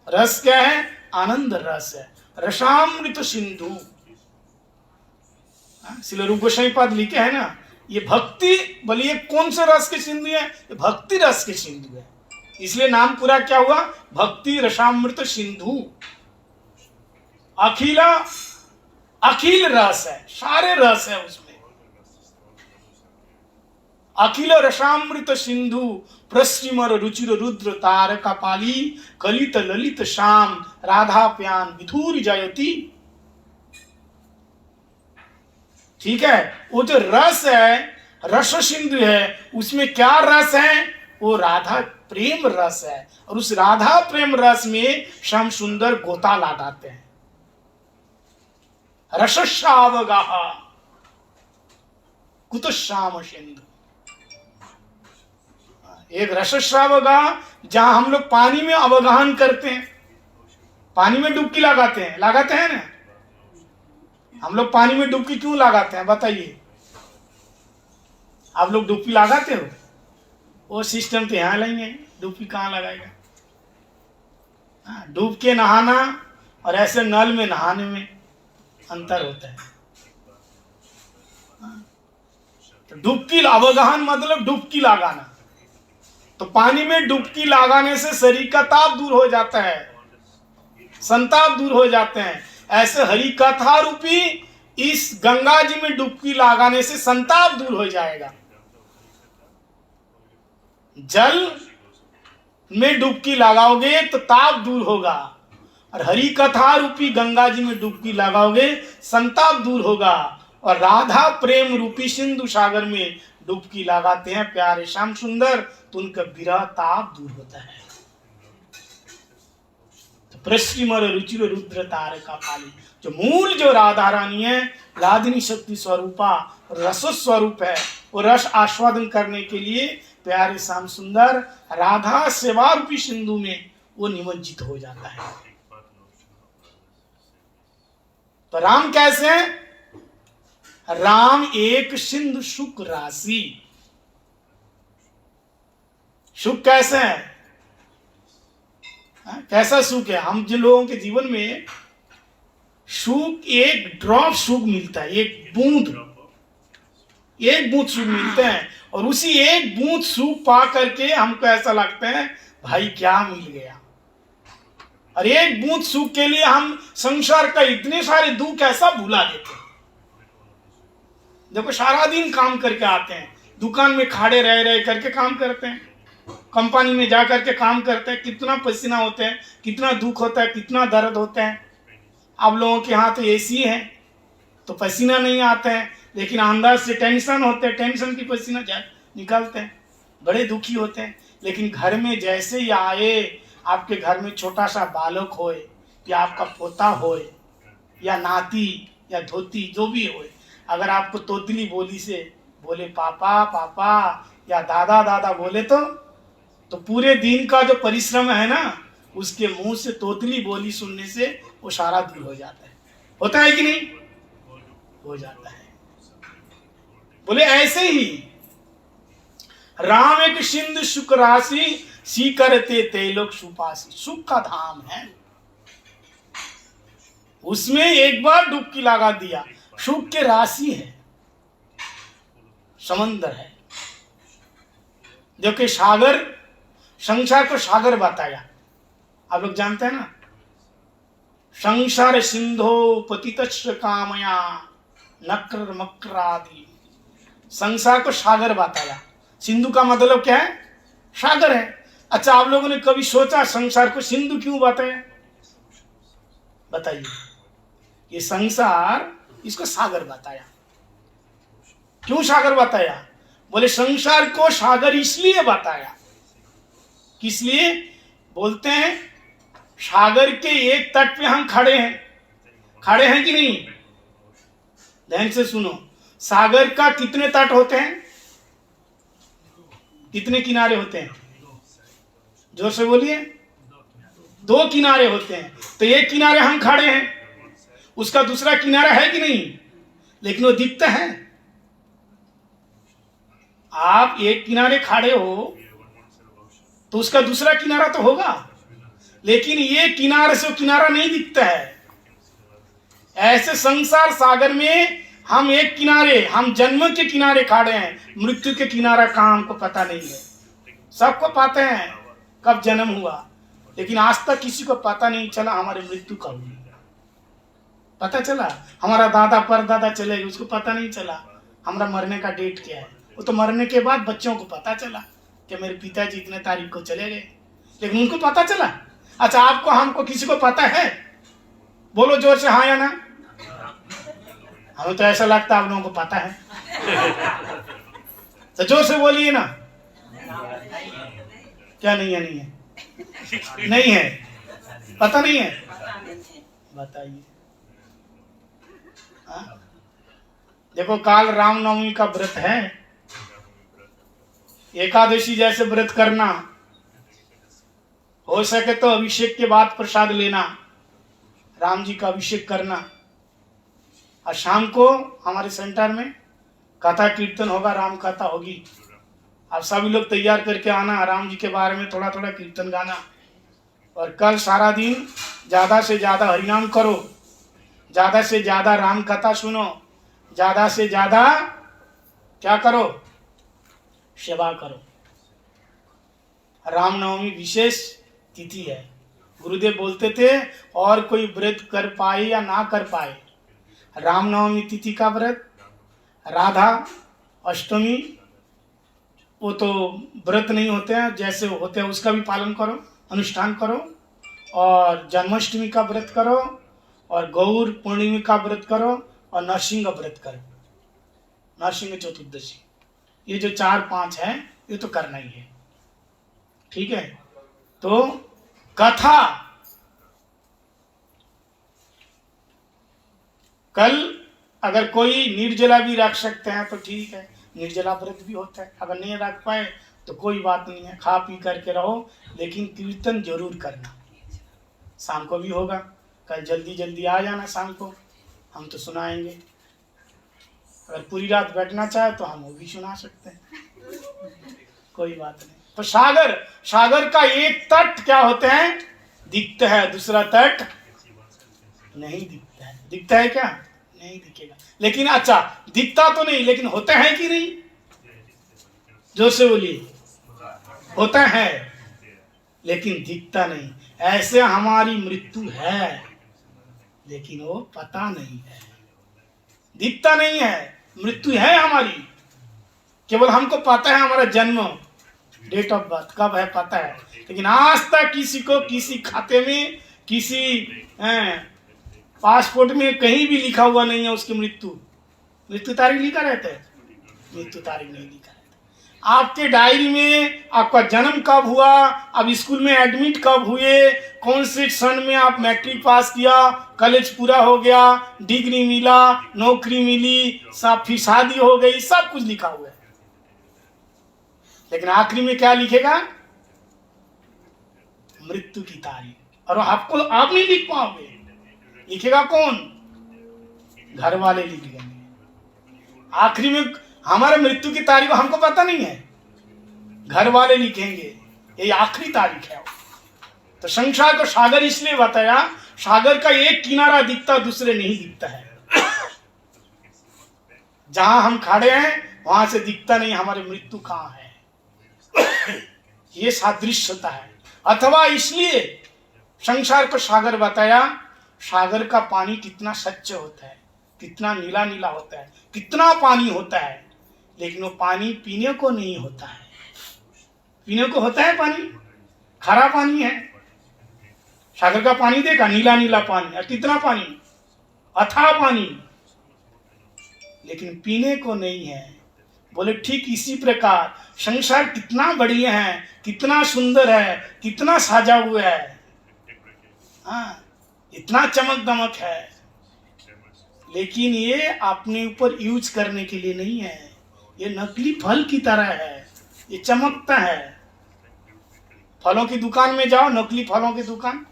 रस क्या है? आनंद रस है। रसामृत सिंधु। श्रील रूप गोस्वामी पाद लिखे है ना, ये भक्ति, बोलिए कौन से रस के सिंधु है? ये भक्ति रस के सिंधु है। इसलिए नाम पूरा क्या हुआ? भक्ति रसामृत सिंधु। अखिला, अखिल रस है, सारे रस है उसमें। अखिल रसामृत सिंधु प्रश्चिमर रुचिर रुद्र तारका पाली, कलित ललित श्याम राधा प्यान विधुर जयती। ठीक है, वो जो रस है, रस सिंधु है, उसमें क्या रस है? वो राधा प्रेम रस है। और उस राधा प्रेम रस में श्याम सुंदर गोता लगाते हैं। रसश्रावगा कुत श्याम सिंधु। एक रसश्रावगा, जहां हम लोग पानी में अवगाहन करते हैं, पानी में डुबकी लगाते हैं, लगाते हैं ना। हम लोग पानी में डुबकी क्यों लगाते हैं बताइए? आप लोग डुबकी लगाते हो? वो सिस्टम तो यहां लेंगे, डुबकी कहां लगाएगा? डूब के नहाना और ऐसे नल में नहाने में अंतर होता है। तो डुबकी अवगाहन मतलब डुबकी लगाना। तो पानी में डुबकी लगाने से शरीर का ताप दूर हो जाता है, संताप दूर हो जाते हैं। ऐसे हरि कथा रूपी इस गंगा जी में डुबकी लगाने से संताप दूर हो जाएगा। जल में डुबकी लगाओगे तो ताप दूर होगा, और हरि कथा रूपी गंगा जी में डुबकी लगाओगे संताप दूर होगा। और राधा प्रेम रूपी सिंधु सागर में डुबकी लगाते हैं प्यारे श्याम सुंदर, तो उनका विरह ताप दूर होता है। तो प्रश्चिमर रुचिर रुद्र तारका पाली, जो मूल जो राधा रानी है, लादिनी शक्ति स्वरूपा रस स्वरूप है, वो रस आस्वादन करने के लिए प्यारे श्याम सुंदर राधा सेवा रूपी सिंधु में वो निमज्जित हो जाता है। तो राम कैसे हैं? राम एक सिंधु सुख राशि। सुख कैसे है? कैसा सुख है? हम जिन लोगों के जीवन में सुख, एक ड्रॉप सुख मिलता है, एक बूंद सुख मिलता है, और उसी एक बूंद सुख पा करके हमको ऐसा लगता है भाई क्या मिल गया। और एक बूंद सुख के लिए हम संसार का इतने सारे दुख ऐसा भुला देते हैं। देखो सारा दिन काम करके आते हैं, दुकान में खड़े रह रहे करके काम करते हैं, कंपनी में जा करके काम करते हैं, कितना पसीना होता है, कितना दुख होता है, कितना दर्द होता है। आप लोगों के यहाँ तो एसी है तो पसीना नहीं आता है, लेकिन अंदर से टेंशन होते हैं, टेंशन की पसीना निकालते हैं, बड़े दुखी होते हैं। लेकिन घर में जैसे ही आए, आपके घर में छोटा सा बालक होए या आपका पोता होए या नाती या धोती जो भी होए, अगर आपको तोतली बोली से बोले पापा पापा या दादा दादा बोले तो पूरे दिन का जो परिश्रम है ना, उसके मुंह से तोतली बोली सुनने से वो सारा दूर हो जाता है। होता है कि नहीं? हो जाता है। बोले ऐसे ही राम एक सिंधु सुख राशि सी करते ते लोग सुपासी। सुख का धाम है, उसमें एक बार डुबकी लगा दिया, सुख के राशि है, समंदर है। जो कि सागर, संसार को सागर बताया। आप लोग जानते हैं ना, संसार सिंधो पतितस्य कामया नक्र मक्र आदि। संसार को सागर बताया। सिंधु का मतलब क्या है? सागर है। अच्छा, आप लोगों ने कभी सोचा संसार को सिंधु क्यों बताया? बताइए। ये संसार, इसको सागर बताया। क्यों सागर बताया? बोले संसार को सागर इसलिए बताया, किस लिए? बोलते हैं सागर के एक तट पे हम खड़े हैं। खड़े हैं कि नहीं? ध्यान से सुनो। सागर का कितने तट होते हैं? कितने किनारे होते हैं? जोर से बोलिए। 2 किनारे होते हैं। तो एक किनारे हम खड़े हैं, उसका दूसरा किनारा है कि नहीं? लेकिन वो दिखता है। आप एक किनारे खड़े हो तो उसका दूसरा किनारा तो होगा, लेकिन ये किनारे से वो किनारा नहीं दिखता है। ऐसे संसार सागर में हम एक किनारे, हम जन्म के किनारे खड़े हैं, मृत्यु के किनारा कहाँ हमको पता नहीं है। सबको पता है कब जन्म हुआ, लेकिन आज तक किसी को पता नहीं चला हमारे मृत्यु कब हुई। पता चला हमारा दादा परदादा चले गए, उसको पता नहीं चला हमारा मरने का डेट क्या है। वो तो मरने के बाद बच्चों को पता चला कि मेरे पिताजी इतने तारीख को चले गए, लेकिन उनको पता चला। अच्छा, आपको हमको किसी को पता है? बोलो जोर से, हाँ या ना। हमें तो ऐसा लगता है आप लोगों को पता है। तो जोर से बोलिए ना। क्या नहीं है? नहीं है, नहीं है, पता नहीं है, बताइए। देखो काल रामनवमी का व्रत है। एकादशी जैसे व्रत करना, हो सके तो अभिषेक के बाद प्रसाद लेना, राम जी का अभिषेक करना। और शाम को हमारे सेंटर में कथा कीर्तन होगा, राम कथा होगी। आप सभी लोग तैयार करके आना, राम जी के बारे में थोड़ा थोड़ा कीर्तन गाना। और कल सारा दिन ज्यादा से ज्यादा हरिनाम करो, ज्यादा से ज्यादा राम कथा सुनो, ज्यादा से ज्यादा क्या करो? सेवा करो। रामनवमी विशेष तिथि है। गुरुदेव बोलते थे और कोई व्रत कर पाए या ना कर पाए, रामनवमी तिथि का व्रत, राधा अष्टमी वो तो व्रत नहीं होते हैं, जैसे होते हैं उसका भी पालन करो, अनुष्ठान करो। और जन्माष्टमी का व्रत करो, और गौर पूर्णिमा का व्रत करो, और नरसिंह व्रत करो, नरसिंह चतुर्दशी। ये जो 4-5 है ये तो करना ही है, ठीक है। तो कथा कल अगर कोई निर्जला भी रख सकते हैं तो ठीक है, निर्जला व्रत भी होता है। अगर नहीं रख पाए तो कोई बात नहीं है, खा पी करके रहो, लेकिन कीर्तन जरूर करना। शाम को भी होगा, कल जल्दी जल्दी आ जाना शाम को, हम तो सुनाएंगे। अगर पूरी रात बैठना चाहे तो हम वो भी सुना सकते हैं, कोई बात नहीं। तो सागर का एक तट क्या होते हैं? दिखता है, दूसरा तट नहीं दिखता है। दिखता है क्या? नहीं दिखेगा। लेकिन अच्छा, दिखता तो नहीं, लेकिन होता है कि नहीं? जोर से बोलिए। होता है लेकिन दिखता नहीं। ऐसे हमारी मृत्यु है, लेकिन वो पता नहीं है, दिखता नहीं है। मृत्यु है हमारी, केवल हमको पता है हमारा जन्म, डेट ऑफ बर्थ कब है पता है, लेकिन आज तक किसी को किसी खाते में, किसी पासपोर्ट में कहीं भी लिखा हुआ नहीं है उसकी मृत्यु तारीख लिखा रहता है, मृत्यु तारीख नहीं लिखा रहता। आपके डायरी में आपका जन्म कब हुआ, आप स्कूल में एडमिट कब हुए, कौन से सन में आप मैट्रिक पास किया, कॉलेज पूरा हो गया, डिग्री मिला, नौकरी मिली, सब फिर शादी हो गई, सब कुछ लिखा हुआ है। लेकिन आखिरी में क्या लिखेगा? मृत्यु की तारीख। और आपको आप नहीं लिख पाओगे, लिखेगा कौन? घर वाले लिख देंगे। आखिरी में हमारे मृत्यु की तारीख हमको पता नहीं है, घर वाले लिखेंगे, ये आखिरी तारीख है। तो संसार को सागर इसलिए बताया, सागर का एक किनारा दिखता दूसरे नहीं दिखता है। जहां हम खड़े हैं वहां से दिखता नहीं हमारी मृत्यु कहां है। ये सादृश्यता है। अथवा इसलिए संसार को सागर बताया, सागर का पानी कितना स्वच्छ होता है, कितना नीला नीला होता है, कितना पानी होता है, लेकिन वो पानी पीने को नहीं होता है। पीने को होता है पानी, खारा पानी है। सागर का पानी देखा, नीला नीला पानी, और कितना पानी, अथाह पानी, लेकिन पीने को नहीं है। बोले ठीक इसी प्रकार संसार कितना बढ़िया है, कितना सुंदर है, कितना साजा हुआ है, हाँ, इतना चमक दमक है, लेकिन ये अपने ऊपर यूज करने के लिए नहीं है। ये नकली फल की तरह है, ये चमकता है। फलों की दुकान में जाओ, नकली फलों की दुकान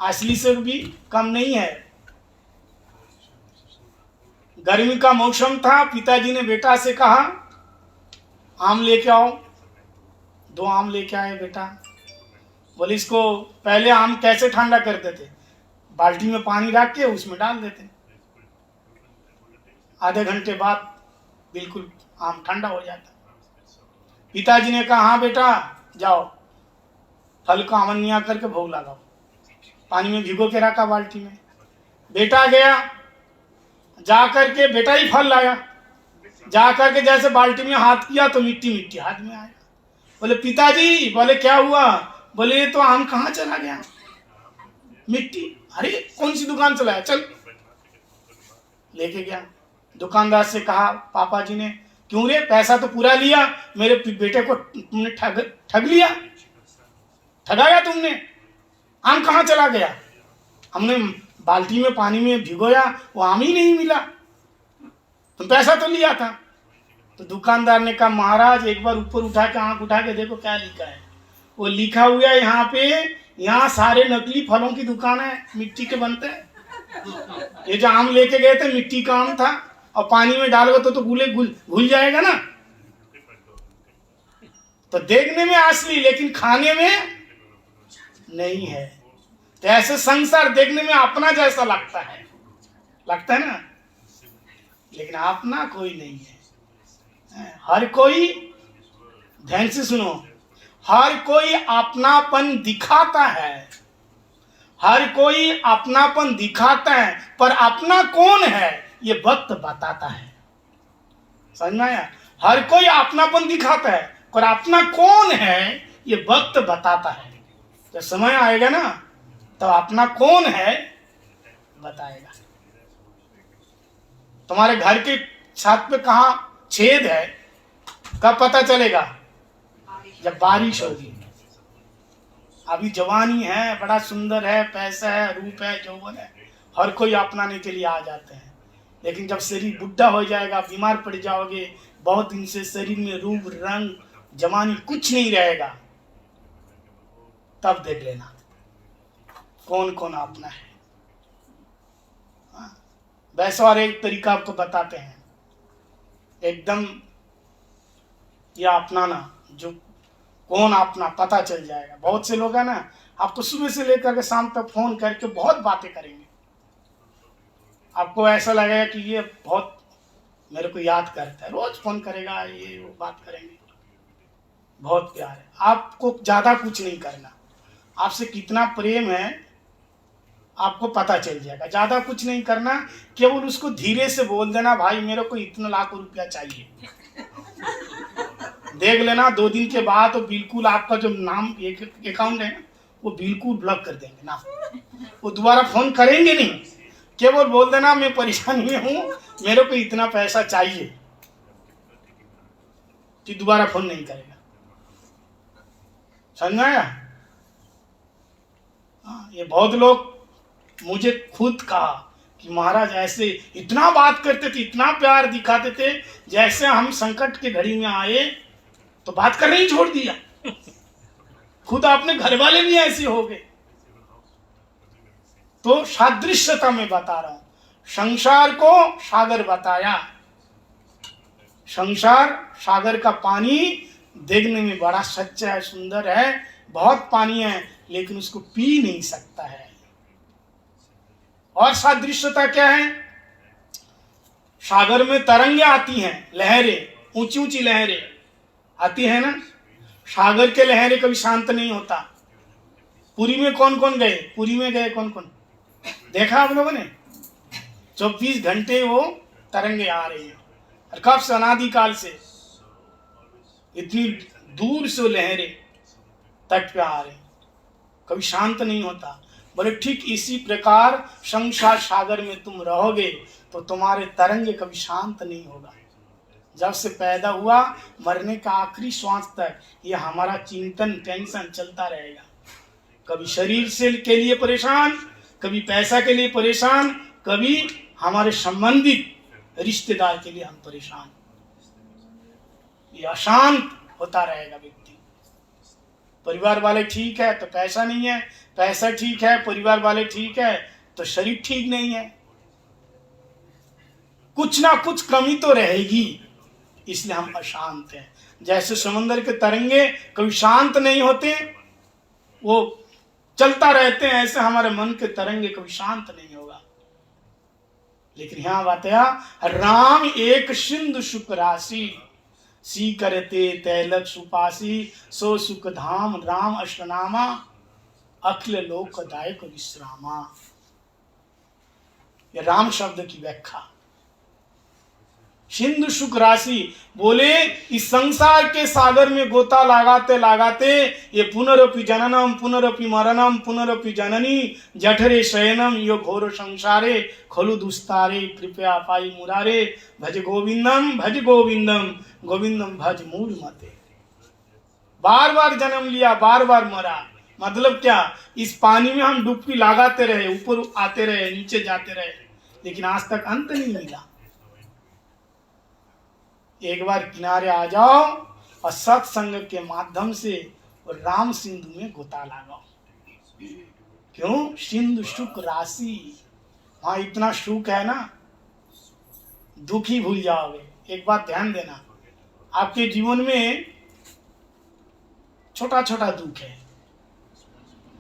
असली से भी कम नहीं है। गर्मी का मौसम था, पिताजी ने बेटा से कहा आम लेके आओ। 2 आम लेके आए बेटा। बोले इसको पहले आम कैसे ठंडा करते थे? बाल्टी में पानी रख के उसमें डाल देते, आधे घंटे बाद बिल्कुल आम ठंडा हो जाता। पिताजी ने कहा हाँ बेटा जाओ, फल को अमनिया करके भोग लगाओ। पानी में भिगो के रखा बाल्टी में। बेटा गया, जा करके बेटा ही फल लाया, जा करके जैसे बाल्टी में हाथ किया तो मिट्टी मिट्टी हाथ में आया। बोले पिताजी, बोले क्या हुआ? बोले ये तो आम कहाँ चला गया? मिट्टी। अरे कौन सी दुकान चलाया, चल लेके गया। दुकानदार से कहा पापा जी ने, क्यों रे, पैसा तो पूरा लिया, मेरे बेटे को तुमने ठग लिया, ठगाया तुमने, आम कहाँ चला गया? हमने बाल्टी में पानी में भिगोया, वो आम ही नहीं मिला, तुम पैसा तो लिया था। तो दुकानदार ने कहा महाराज एक बार ऊपर उठा के आंख उठा के देखो क्या लिखा है। वो लिखा हुआ है यहाँ पे, यहाँ सारे नकली फलों की दुकान है, मिट्टी के बनते हैं। ये जो आम लेके गए थे मिट्टी का आम था, और पानी में डालोगे तो घुल जाएगा ना। तो देखने में असली, लेकिन खाने में नहीं है। तो ऐसे संसार देखने में अपना जैसा लगता है ना, लेकिन अपना कोई नहीं है। हर कोई, ध्यान से सुनो, हर कोई अपनापन दिखाता है, हर कोई अपनापन दिखाता है, पर अपना कौन है ये वक्त बताता है। समझ में आया? हर कोई अपनापन दिखाता है, पर अपना कौन है ये वक्त बताता है। जब समय आएगा ना तो अपना कौन है बताएगा। तुम्हारे घर के छत पे कहाँ छेद है, कब पता चलेगा? जब बारिश होगी। अभी जवानी है, बड़ा सुंदर है, पैसा है, रूप है, यौवन है, हर कोई अपनाने के लिए आ जाते हैं। लेकिन जब शरीर बुढ़ा हो जाएगा, बीमार पड़ जाओगे, बहुत दिन से शरीर में रूप रंग जवानी कुछ नहीं रहेगा, तब देख लेना कौन कौन अपना है। वैसा और एक तरीका आपको बताते हैं, एकदम या अपनाना, जो कौन अपना पता चल जाएगा। बहुत से लोग हैं ना, आपको सुबह से लेकर के शाम तक फोन करके बहुत बातें करेंगे, आपको ऐसा लगेगा कि ये बहुत मेरे को याद करता है, रोज फोन करेगा, ये वो बात करेंगे, बहुत प्यार है। आपको ज्यादा कुछ नहीं करना, आपसे कितना प्रेम है आपको पता चल जाएगा। ज्यादा कुछ नहीं करना, केवल उसको धीरे से बोल देना, भाई मेरे को इतना लाख रुपया चाहिए। देख लेना 2 दिन के बाद तो बिल्कुल आपका जो नाम अकाउंट है वो बिल्कुल ब्लॉक कर देंगे ना, वो दोबारा फोन करेंगे नहीं। केवल बोल देना मैं परेशानी में हूं, मेरे को इतना पैसा चाहिए, कि दोबारा फोन नहीं करेगा। समझ आया? ये बहुत लोग मुझे खुद कहा कि महाराज ऐसे इतना बात करते थे, इतना प्यार दिखाते थे, जैसे हम संकट के घड़ी में आए तो बात करना ही छोड़ दिया। खुद अपने घर वाले भी ऐसे हो गए। तो सादृश्यता में बता रहा हूं, संसार को सागर बताया। संसार सागर का पानी देखने में बड़ा सच्चा है, सुंदर है, बहुत पानी है, लेकिन उसको पी नहीं सकता है। और सादृश्यता क्या है? सागर में तरंगे आती हैं, लहरें, ऊंची ऊंची लहरें आती है ना। सागर के लहरें कभी शांत नहीं होता। पुरी में कौन कौन गए? पुरी में गए कौन कौन? देखा आप लोगों ने? 24 घंटे वो तरंगे आ रही है, और कब से? अनादिकाल से इतनी दूर से लहरें तट पे आ रही, कभी शांत नहीं होता। बोले ठीक इसी प्रकार संसार सागर में तुम रहोगे तो तुम्हारे तरंगे कभी शांत नहीं होगा। जब से पैदा हुआ मरने का आखिरी श्वास तक ये हमारा चिंतन, टेंशन चलता रहेगा। कभी शरीर से के लिए परेशान, कभी पैसा के लिए परेशान, कभी हमारे संबंधित रिश्तेदार के लिए हम परेशान। ये अशांत होता रहेगा व्यक्ति। परिवार वाले ठीक है तो पैसा नहीं है, पैसा ठीक है, परिवार वाले ठीक है तो शरीर ठीक नहीं है। कुछ ना कुछ कमी तो रहेगी, इसलिए हम अशांत हैं। जैसे समुद्र के तरंगे कभी शांत नहीं होते, वो चलता रहते हैं, ऐसे हमारे मन के तरंगे कभी शांत नहीं होगा। लेकिन यहां बताया राम एक सिंधु सुख राशि, सी करते तैलक सुपासी, सो सुख धाम राम अष्टनामा, अखिल लोकदायक विश्रामा। ये राम शब्द की व्याख्या। सिंधु सुख राशि बोले इस संसार के सागर में गोता लगाते लगाते ये पुनरपि जननम पुनरपि मरणम पुनरपि जननी जठरे शयनम यो घोर संसारे खलु दुस्तारे कृपया पाई मुरारे भज गोविंदम गोविंदम भज मूल मते। बार बार जन्म लिया, बार बार मरा, मतलब क्या? इस पानी में हम डुबकी लगाते रहे, ऊपर आते रहे, नीचे जाते रहे, लेकिन आज तक अंत नहीं मिला। एक बार किनारे आ जाओ और सत्संग के माध्यम से राम सिंधु में गोता लगाओ। क्यों? सिंधु सुख राशि, वहां इतना सुख है ना, दुख ही भूल जाओगे। एक बात ध्यान देना, आपके जीवन में छोटा छोटा दुख है,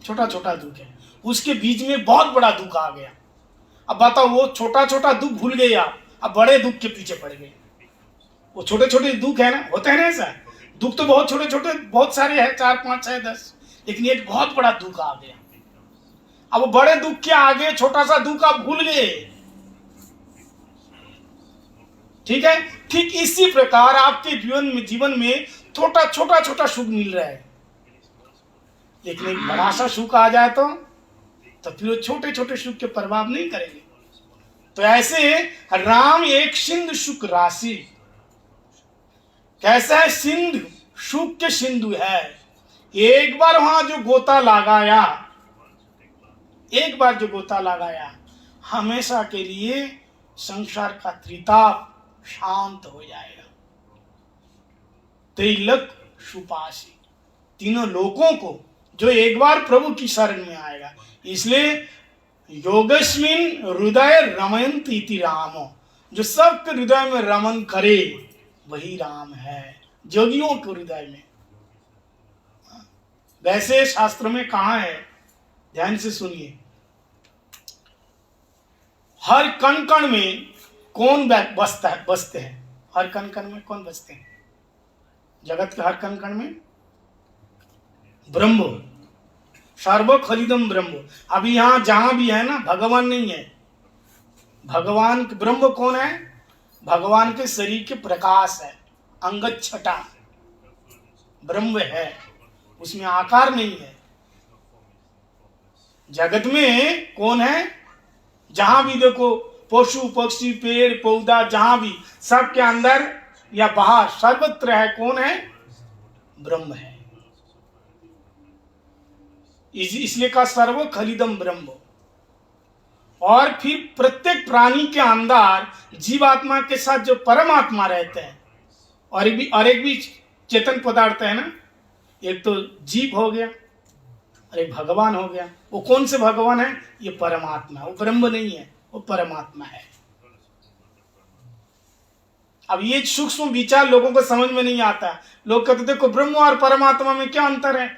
छोटा छोटा दुख है, उसके बीच में बहुत बड़ा दुख आ गया। अब बताओ, वो छोटा छोटा दुख भूल गए आप, अब बड़े दुख के पीछे पड़ गए। वो छोटे छोटे दुख है ना, होता है ना ऐसा? दुख तो बहुत छोटे छोटे बहुत सारे हैं, 4 5 6 10, लेकिन एक बहुत बड़ा दुख आ गया। अब वो बड़े दुख के आगे छोटा सा दुख आप भूल गए। ठीक है? ठीक इसी प्रकार आपके जीवन में छोटा छोटा सुख मिल रहा है, लेकिन एक बड़ा सा सुख आ जाए तो फिर वो छोटे छोटे सुख के प्रभाव नहीं करेंगे। तो ऐसे राम एक सिंधु सुख राशि। कैसा है? सिंधु, सुख के सिंधु है। एक बार वहां जो गोता लगाया, एक बार जो गोता लगाया, हमेशा के लिए संसार का त्रिताप शांत हो जाएगा। तैलक सुपासी, तीनों लोगों को जो एक बार प्रभु की शरण में आएगा। इसलिए योगस्मिन हृदय रमयंत इति रामो, जो सबके हृदय में रमन करे वही राम है, जोगियों के हृदय में। वैसे शास्त्र में कहा है, ध्यान से सुनिए, हर कण कण में कौन बसते हैं? हर कण कण में कौन बसते हैं? जगत के हर कण कण में ब्रह्म। सर्व खलिदम ब्रह्म। अभी यहाँ जहां भी है ना, भगवान नहीं है। भगवान ब्रह्म कौन है? भगवान के शरीर के प्रकाश है, अंगद छटा ब्रह्म है, उसमें आकार नहीं है। जगत में कौन है? जहां भी देखो, पशु पक्षी पेड़ पौधा, जहां भी, सबके अंदर या बाहर सर्वत्र है, कौन है? ब्रह्म है। इसलिए कहा सर्व खलिदम ब्रह्म। और फिर प्रत्येक प्राणी के अंदर जीवात्मा के साथ जो परमात्मा रहते हैं, और एक भी चेतन पदार्थ है ना, एक तो जीव हो गया और एक भगवान हो गया। वो कौन से भगवान है? ये परमात्मा। वो ब्रह्म नहीं है, वो परमात्मा है। अब ये सूक्ष्म विचार लोगों को समझ में नहीं आता। लोग कहते देखो ब्रह्म और परमात्मा में क्या अंतर है?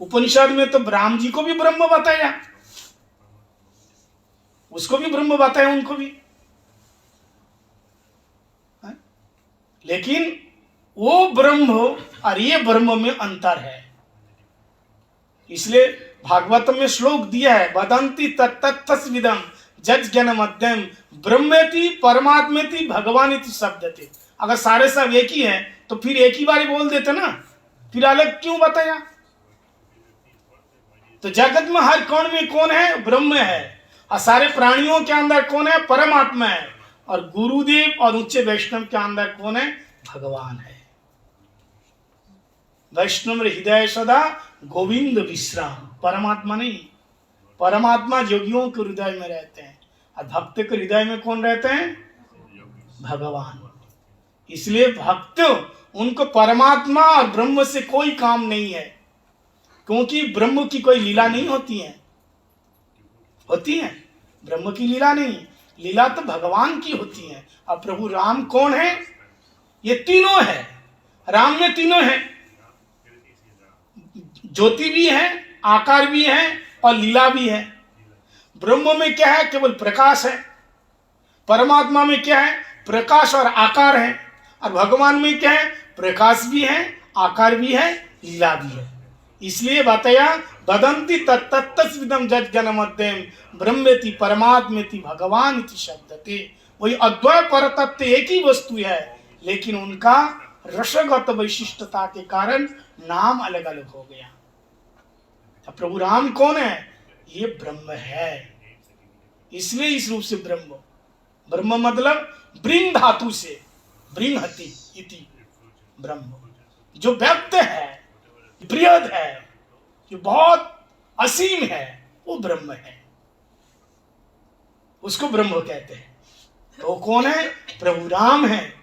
उपनिषद में तो राम जी को भी ब्रह्म बताया, उसको भी ब्रह्म बताया, उनको भी। लेकिन वो ब्रह्म और ये ब्रह्म में अंतर है। इसलिए भागवत में श्लोक दिया है, वदंती तत्तत्विदम जज ज्ञान मध्यम ब्रह्मेति परमात्मेति भगवानिति शब्दते। अगर सारे सब एक ही है तो फिर एक ही बार बोल देते ना, फिर अलग क्यों बताया? तो जगत में हर कण में कौन है? ब्रह्म है। और सारे प्राणियों के अंदर कौन है? परमात्मा है। और गुरुदेव और उच्च वैष्णव के अंदर कौन है? भगवान है। वैष्णव हृदय सदा गोविंद विश्राम। परमात्मा नहीं, परमात्मा योगियों के हृदय में रहते हैं, और भक्त के हृदय में कौन रहते हैं? भगवान। इसलिए भक्त, उनको परमात्मा और ब्रह्म से कोई काम नहीं है, क्योंकि ब्रह्म की कोई लीला नहीं होती है। होती है ब्रह्म की लीला नहीं, लीला तो भगवान की होती है। अब प्रभु राम कौन है? ये तीनों है। राम में तीनों है, ज्योति भी है, आकार भी है और लीला भी है। ब्रह्म में क्या है? केवल प्रकाश है। परमात्मा में क्या है? प्रकाश और आकार है। और भगवान में क्या है? प्रकाश भी है, आकार भी है, लीला भी है। इसलिए बताया वदंती तत्तत्विदम जज ज्ञान मध्यम ब्रह्मेति परमात्मेति भगवान इति शब्दते। वही अद्वय परतत्व एक ही वस्तु है, लेकिन उनका रसगत वैशिष्टता के कारण नाम अलग अलग हो गया। तो प्रभु राम कौन है? ये ब्रह्म है। इसलिए इस रूप से ब्रह्म, ब्रह्म मतलब ब्रिंग धातु से बृहति इति ब्रह्म, जो व्यक्त है, बृहद है, जो बहुत असीम है, वो ब्रह्म है, उसको ब्रह्म कहते हैं। तो कौन है? प्रभु राम है,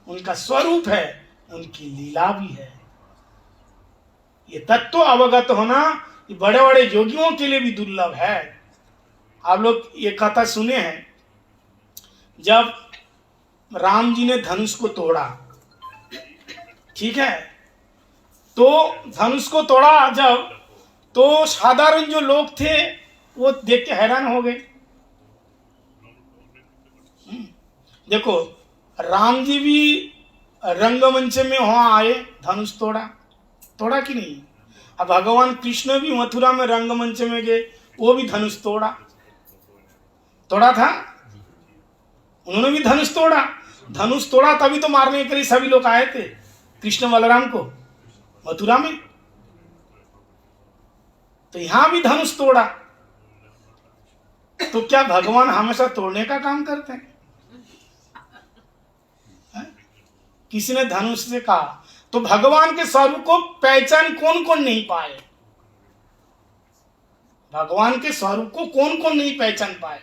उनका स्वरूप है, उनकी लीला भी है। ये तत्व अवगत होना ये बड़े बड़े योगियों के लिए भी दुर्लभ है। आप लोग ये कथा सुने हैं, जब राम जी ने धनुष को तोड़ा, ठीक है, तो धनुष को तोड़ा जब, तो साधारण जो लोग थे वो देख के हैरान हो गए। देखो राम जी भी रंगमंच में वहां आए, धनुष तोड़ा कि नहीं? अब भगवान कृष्ण भी मथुरा में रंगमंच में गए, वो भी धनुष तोड़ा था। उन्होंने भी धनुष तोड़ा तभी तो मारने के लिए सभी लोग आए थे कृष्ण बलराम को मथुरा में। तो यहां भी धनुष तोड़ा। तो क्या भगवान हमेशा तोड़ने का काम करते हैं? किसी ने धनुष से कहा, तो भगवान के स्वरूप को पहचान कौन कौन नहीं पाए? भगवान के स्वरूप को कौन कौन नहीं पहचान पाए?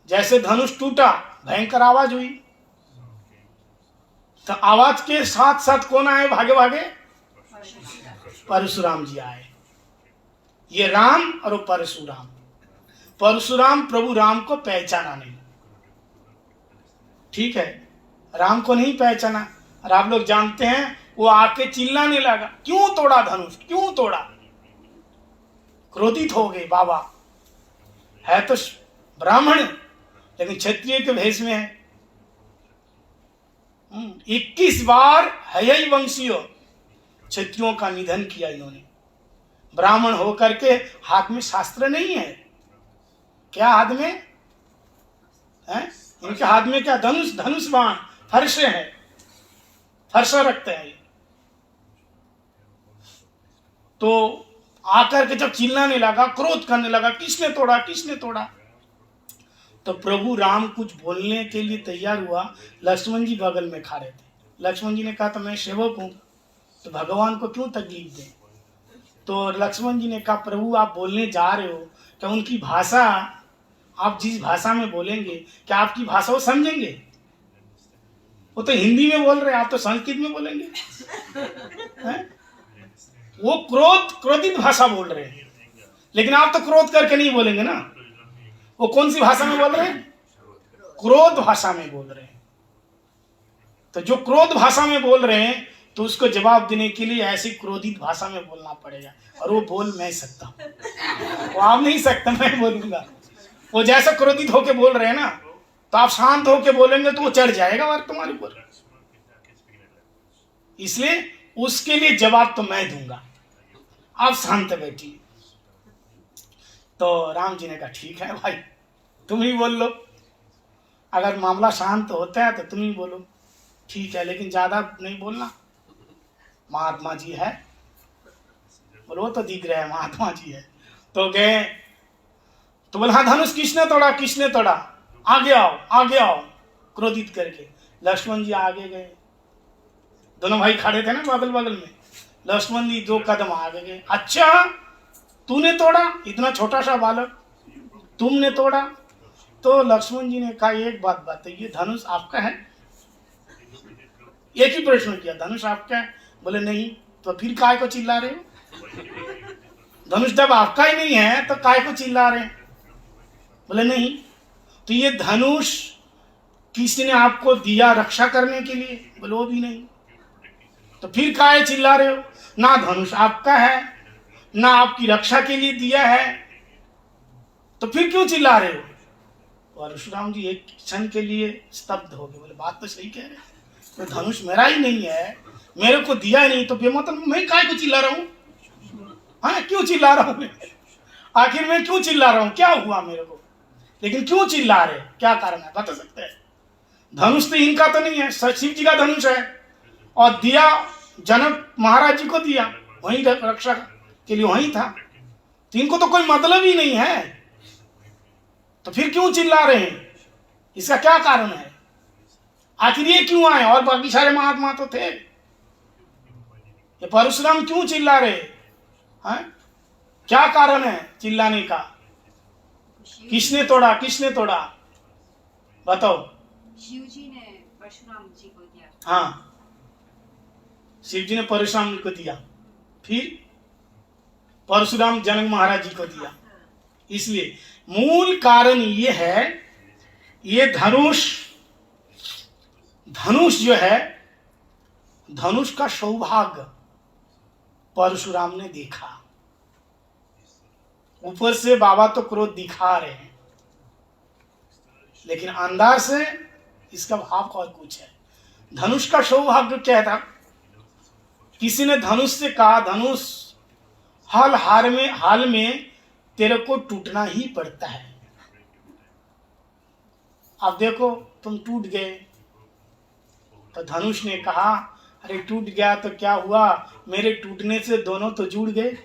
जैसे धनुष टूटा, भयंकर आवाज हुई, तो आवाज के साथ साथ कौन आए भागे भागे? परशुराम जी आए। ये राम और परशुराम। परशुराम प्रभु राम को पहचाना नहीं, ठीक है, राम को नहीं पहचाना। और आप लोग जानते हैं, वो आके चिल्लाने लगा, क्यों तोड़ा धनुष, क्यों तोड़ा? क्रोधित हो गए। बाबा है तो ब्राह्मण, लेकिन क्षत्रिय के भेष में है। 21 बार हयई वंशीय क्षत्रियों का निधन किया इन्होंने। ब्राह्मण होकर के हाथ में शास्त्र नहीं है। क्या हाथ में है? इनके हाथ में क्या? धनुष, धनुष बाण, फरसे है, फरसा रखते हैं। तो आकर के जब चिल्लाने लगा, क्रोध करने लगा, किसने तोड़ा, किसने तोड़ा, तो प्रभु राम कुछ बोलने के लिए तैयार हुआ। लक्ष्मण जी बगल में खड़े थे। लक्ष्मण जी ने कहा, तो मैं सेवक हूं, तो भगवान को क्यों तकलीफ दें? तो लक्ष्मण जी ने कहा, प्रभु आप बोलने जा रहे हो, क्या उनकी भाषा, आप जिस भाषा में बोलेंगे, क्या आपकी भाषा वो समझेंगे? वो तो हिंदी में बोल रहे हैं, आप तो संस्कृत में बोलेंगे। वो क्रोधित भाषा बोल रहे हैं, लेकिन आप तो क्रोध करके नहीं बोलेंगे ना। वो कौन सी भाषा में बोल रहे हैं? क्रोध भाषा में बोल रहे हैं। तो जो क्रोध भाषा में बोल रहे हैं, तो उसको जवाब देने के लिए ऐसी क्रोधित भाषा में बोलना पड़ेगा। और वो बोल मैं सकता हूं, वो आप नहीं सकते, मैं बोलूंगा। वो जैसा क्रोधित होके बोल रहे हैं ना, तो आप शांत होके बोलेंगे तो वो चढ़ जाएगा और तुम्हारे ऊपर। इसलिए उसके लिए जवाब तो मैं दूंगा, आप शांत बैठिए। तो राम जी ने कहा, ठीक है भाई, तुम ही बोल लो। अगर मामला शांत होता है तो तुम ही बोलो, ठीक है, लेकिन ज्यादा नहीं बोलना, महात्मा जी है। बोलो, तो दिख रहा है महात्मा जी है। तो गए, तो बोला, हाँ धनुष किसने तोड़ा, किसने तोड़ा, आगे आओ, आगे आओ, क्रोधित करके। लक्ष्मण जी आगे गए, दोनों भाई खड़े थे ना बगल बगल में। लक्ष्मण जी 2 कदम आगे गए। अच्छा, तूने तोड़ा, इतना छोटा सा बालक, तुमने तोड़ा? तो लक्ष्मण जी ने कहा, एक बात बताइए, धनुष आपका है? एक ही प्रश्न किया, धनुष आपका है? बोले नहीं। तो फिर काय को चिल्ला रहे हो? धनुष जब आपका ही नहीं है तो काय को चिल्ला रहे हैं? बोले नहीं। तो ये धनुष किसी ने आपको दिया रक्षा करने के लिए? बोले वो भी नहीं। तो फिर काय चिल्ला रहे हो? ना धनुष आपका है, ना आपकी रक्षा के लिए दिया है, तो फिर क्यों चिल्ला रहे हो? परशुराम जी एक क्षण के लिए स्तब्ध हो गए। बोले बात तो सही कह रहे हैं, तो धनुष मेरा ही नहीं है, मेरे को दिया ही नहीं, तो बेमतलब मैं काय को चिल्ला रहा हूँ? हाँ, क्यों चिल्ला रहा हूँ मैं? आखिर मैं क्यों चिल्ला रहा हूँ? क्या हुआ मेरे को? लेकिन क्यों चिल्ला रहे, क्या कारण है, बता सकते हैं? धनुष तो इनका तो नहीं है, शिव जी का धनुष है, और दिया जनक महाराज जी को दिया, वहीं रक्षा के लिए वहीं था, तो इनको तो कोई मतलब ही नहीं है, तो फिर क्यों चिल्ला रहे हैं? इसका क्या कारण है? आखिर ये क्यों आए? और बाकी सारे महात्मा तो थे, ये परशुराम क्यों चिल्ला रहे हैं? क्या कारण है चिल्लाने का? किसने तोड़ा, किसने तोड़ा, बताओ? शिव जी ने परशुराम जी को दिया। हाँ, शिव जी ने परशुराम जी को दिया, फिर परशुराम जनक महाराज जी को दिया। इसलिए मूल कारण ये है, ये धनुष जो है, धनुष का सौभाग्य परशुराम ने देखा। ऊपर से बाबा तो क्रोध दिखा रहे हैं, लेकिन अंदर से इसका भाव और कुछ है। धनुष का सौभाग्य क्या था? किसी ने धनुष से कहा, धनुष हाल में तेरे को टूटना ही पड़ता है। अब देखो तुम टूट गए, तो धनुष ने कहा, अरे टूट गया तो क्या हुआ, मेरे टूटने से दोनों तो जुड़ गए।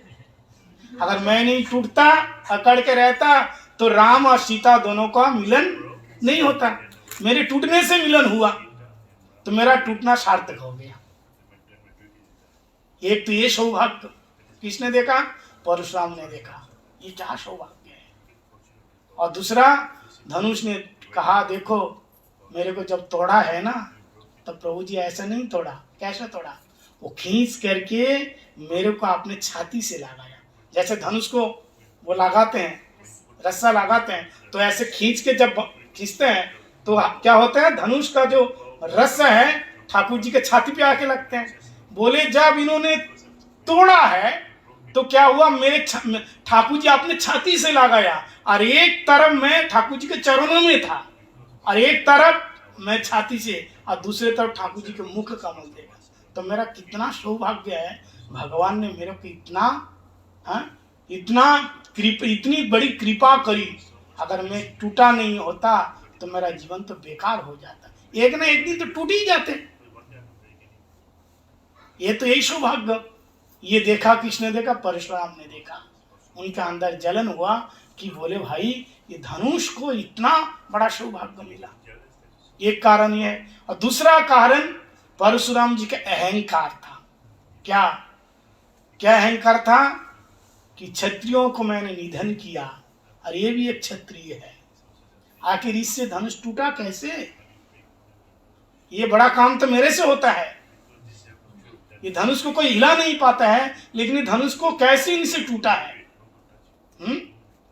अगर मैं नहीं टूटता, अकड़ के रहता, तो राम और सीता दोनों का मिलन नहीं होता। मेरे टूटने से मिलन हुआ, तो मेरा टूटना सार्थक हो गया। एक तो ये सौभाग्य किसने देखा? परशुराम ने देखा, ये क्या सौभाग्य है। और दूसरा, धनुष ने कहा, देखो मेरे को जब तोड़ा है ना, तो प्रभु जी ऐसा नहीं तोड़ा। कैसे तोड़ा? वो खींच करके मेरे को अपने छाती से लगाया। जैसे धनुष को वो लगाते हैं, रस्सा लगाते हैं, तो ऐसे खींच के जब खींचते हैं तो क्या होता है, धनुष का जो रस्सा है ठाकुर जी के छाती पे आके लगते हैं। बोले जब इन्होंने तोड़ा है तो क्या हुआ, मेरे ठाकुर जी अपने छाती से लगाया, और एक तरफ मैं ठाकुर जी के चरणों में था, और एक तरफ मैं छाती से, और दूसरे तरफ ठाकुर जी के मुख कमल देखा। तो मेरा कितना सौभाग्य है, भगवान ने मेरे को इतना हाँ, इतनी बड़ी कृपा करी, अगर मैं टूटा नहीं होता तो मेरा जीवन तो बेकार हो जाता। एक ना एक दिन तो टूट ही जाते। ये तो यही सौभाग्य। ये देखा, किसने देखा? परशुराम ने देखा। उनके अंदर जलन हुआ कि बोले भाई ये धनुष को इतना बड़ा सौभाग्य मिला। एक कारण ये है, और दूसरा कारण परशुराम जी का अहंकार था। क्या क्या अहंकार था? कि क्षत्रियों को मैंने निधन किया और ये भी एक क्षत्रिय है, आखिर इससे धनुष टूटा कैसे? ये बड़ा काम तो मेरे से होता है। ये धनुष को कोई हिला नहीं पाता है, लेकिन धनुष को कैसे इनसे टूटा है?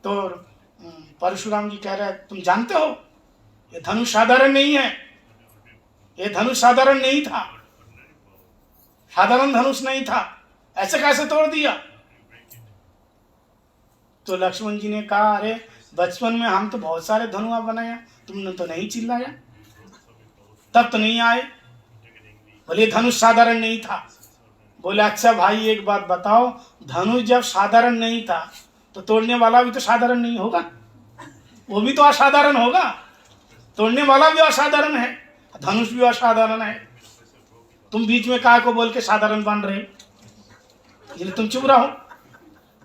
तो परशुराम जी कह रहे हैं तुम जानते हो ये धनुष साधारण नहीं है, ये धनुष साधारण नहीं था, साधारण धनुष नहीं था, ऐसे कैसे तोड़ दिया? तो लक्ष्मण जी ने कहा अरे बचपन में हम तो बहुत सारे धनुआ बनाया, तुमने तो नहीं चिल्लाया, तब तो नहीं आए। बोले धनुष साधारण नहीं था। बोले अच्छा भाई एक बात बताओ, धनुष जब साधारण नहीं था तो तोड़ने वाला भी तो साधारण नहीं होगा? वो भी तो असाधारण होगा। तोड़ने वाला भी असाधारण है, धनुष भी असाधारण है। तुम बीच में काय को बोल के साधारण बन रहे, इसलिए तुम चुप रहो।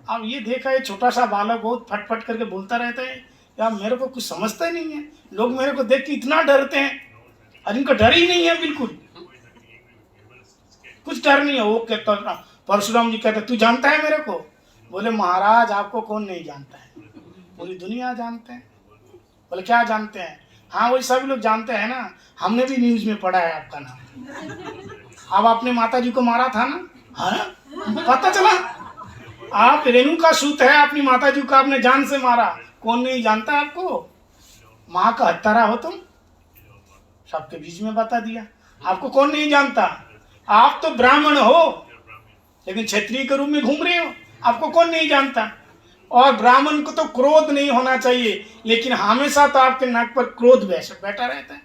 अब ये देखा, ये छोटा सा बालक बहुत फटफट करके बोलता रहता है, यार मेरे को कुछ समझता ही नहीं है। लोग मेरे को देख के इतना डरते हैं और इनको डर ही नहीं है, बिल्कुल कुछ डर नहीं है। वो कहता, परशुराम जी कहते तू जानता है मेरे को? बोले महाराज आपको कौन नहीं जानता है, पूरी दुनिया जानते हैं। बोले क्या जानते हैं? हाँ वही सभी लोग जानते हैं ना, हमने भी न्यूज में पढ़ा है आपका नाम। अब आपने माता जी को मारा था ना? हाँ पता चला, आप रेणुका सूत है, अपनी माता जी को आपने जान से मारा। कौन नहीं जानता आपको? माँ का हत्यारा हो तुम, सबके बीच में बता दिया। आपको कौन नहीं जानता? आप तो ब्राह्मण हो लेकिन क्षत्रिय के रूप में घूम रहे हो, आपको कौन नहीं जानता? और ब्राह्मण को तो क्रोध नहीं होना चाहिए, लेकिन हमेशा तो आपके नाक पर क्रोध बैठा रहता है।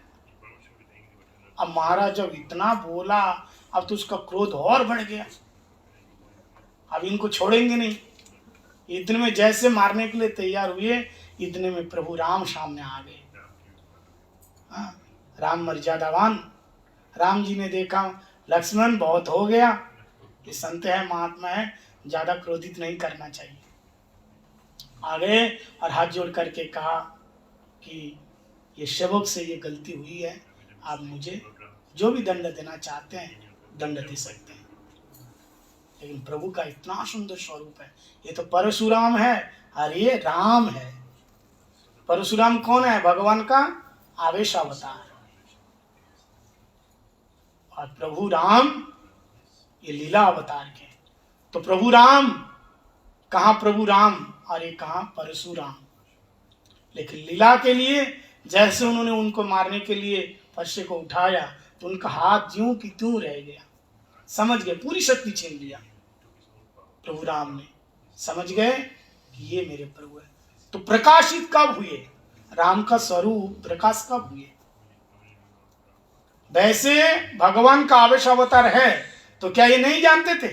अब महाराज जब इतना बोला, अब तो उसका क्रोध और बढ़ गया। अब इनको छोड़ेंगे नहीं। इतने में जैसे मारने के लिए तैयार हुए, इतने में प्रभु राम सामने आ गए। राम मर्यादावान। राम जी ने देखा लक्ष्मण बहुत हो गया, ये संत है, महात्मा है, ज्यादा क्रोधित नहीं करना चाहिए। आ गए और हाथ जोड़ करके कहा कि ये सेवक से ये गलती हुई है, आप मुझे जो भी दंड देना चाहते हैं दंड दे सकते हैं। लेकिन प्रभु का इतना सुंदर स्वरूप है। ये तो परशुराम है और ये राम है। परशुराम कौन है? भगवान का आवेश अवतार। और प्रभु राम ये लीला अवतार के। तो प्रभु राम कहाँ? प्रभु राम और ये कहाँ? परशुराम। लेकिन लीला के लिए जैसे उन्होंने उनको मारने के लिए फरसे को उठाया तो उनका हाथ यूं कि त्यों रह गया। समझ गए, पूरी शक्ति छीन लिया प्रभु राम ने। समझ गए कि ये मेरे प्रभु है। तो प्रकाशित कब हुए? राम का स्वरूप प्रकाश कब हुए? वैसे भगवान का आवेश अवतार है तो क्या ये नहीं जानते थे?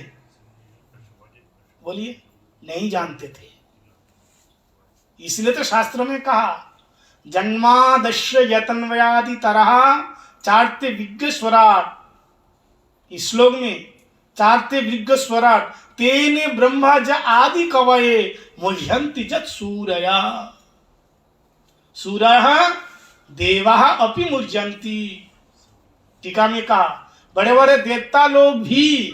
बोलिए, नहीं जानते थे। इसलिए तो शास्त्रों में कहा जन्मादश्य यतन्वयादि तरह चारते विज्ञ स्वराट। इस श्लोक में चारते विज्ञ स्वराट तेने ब्रह्मा ज आदि कवये मुह्यन्ति जत सूरया। सूरयः देवाः अपि मुह्यन्ति। टीका में कहा बड़े बड़े देवता लोग भी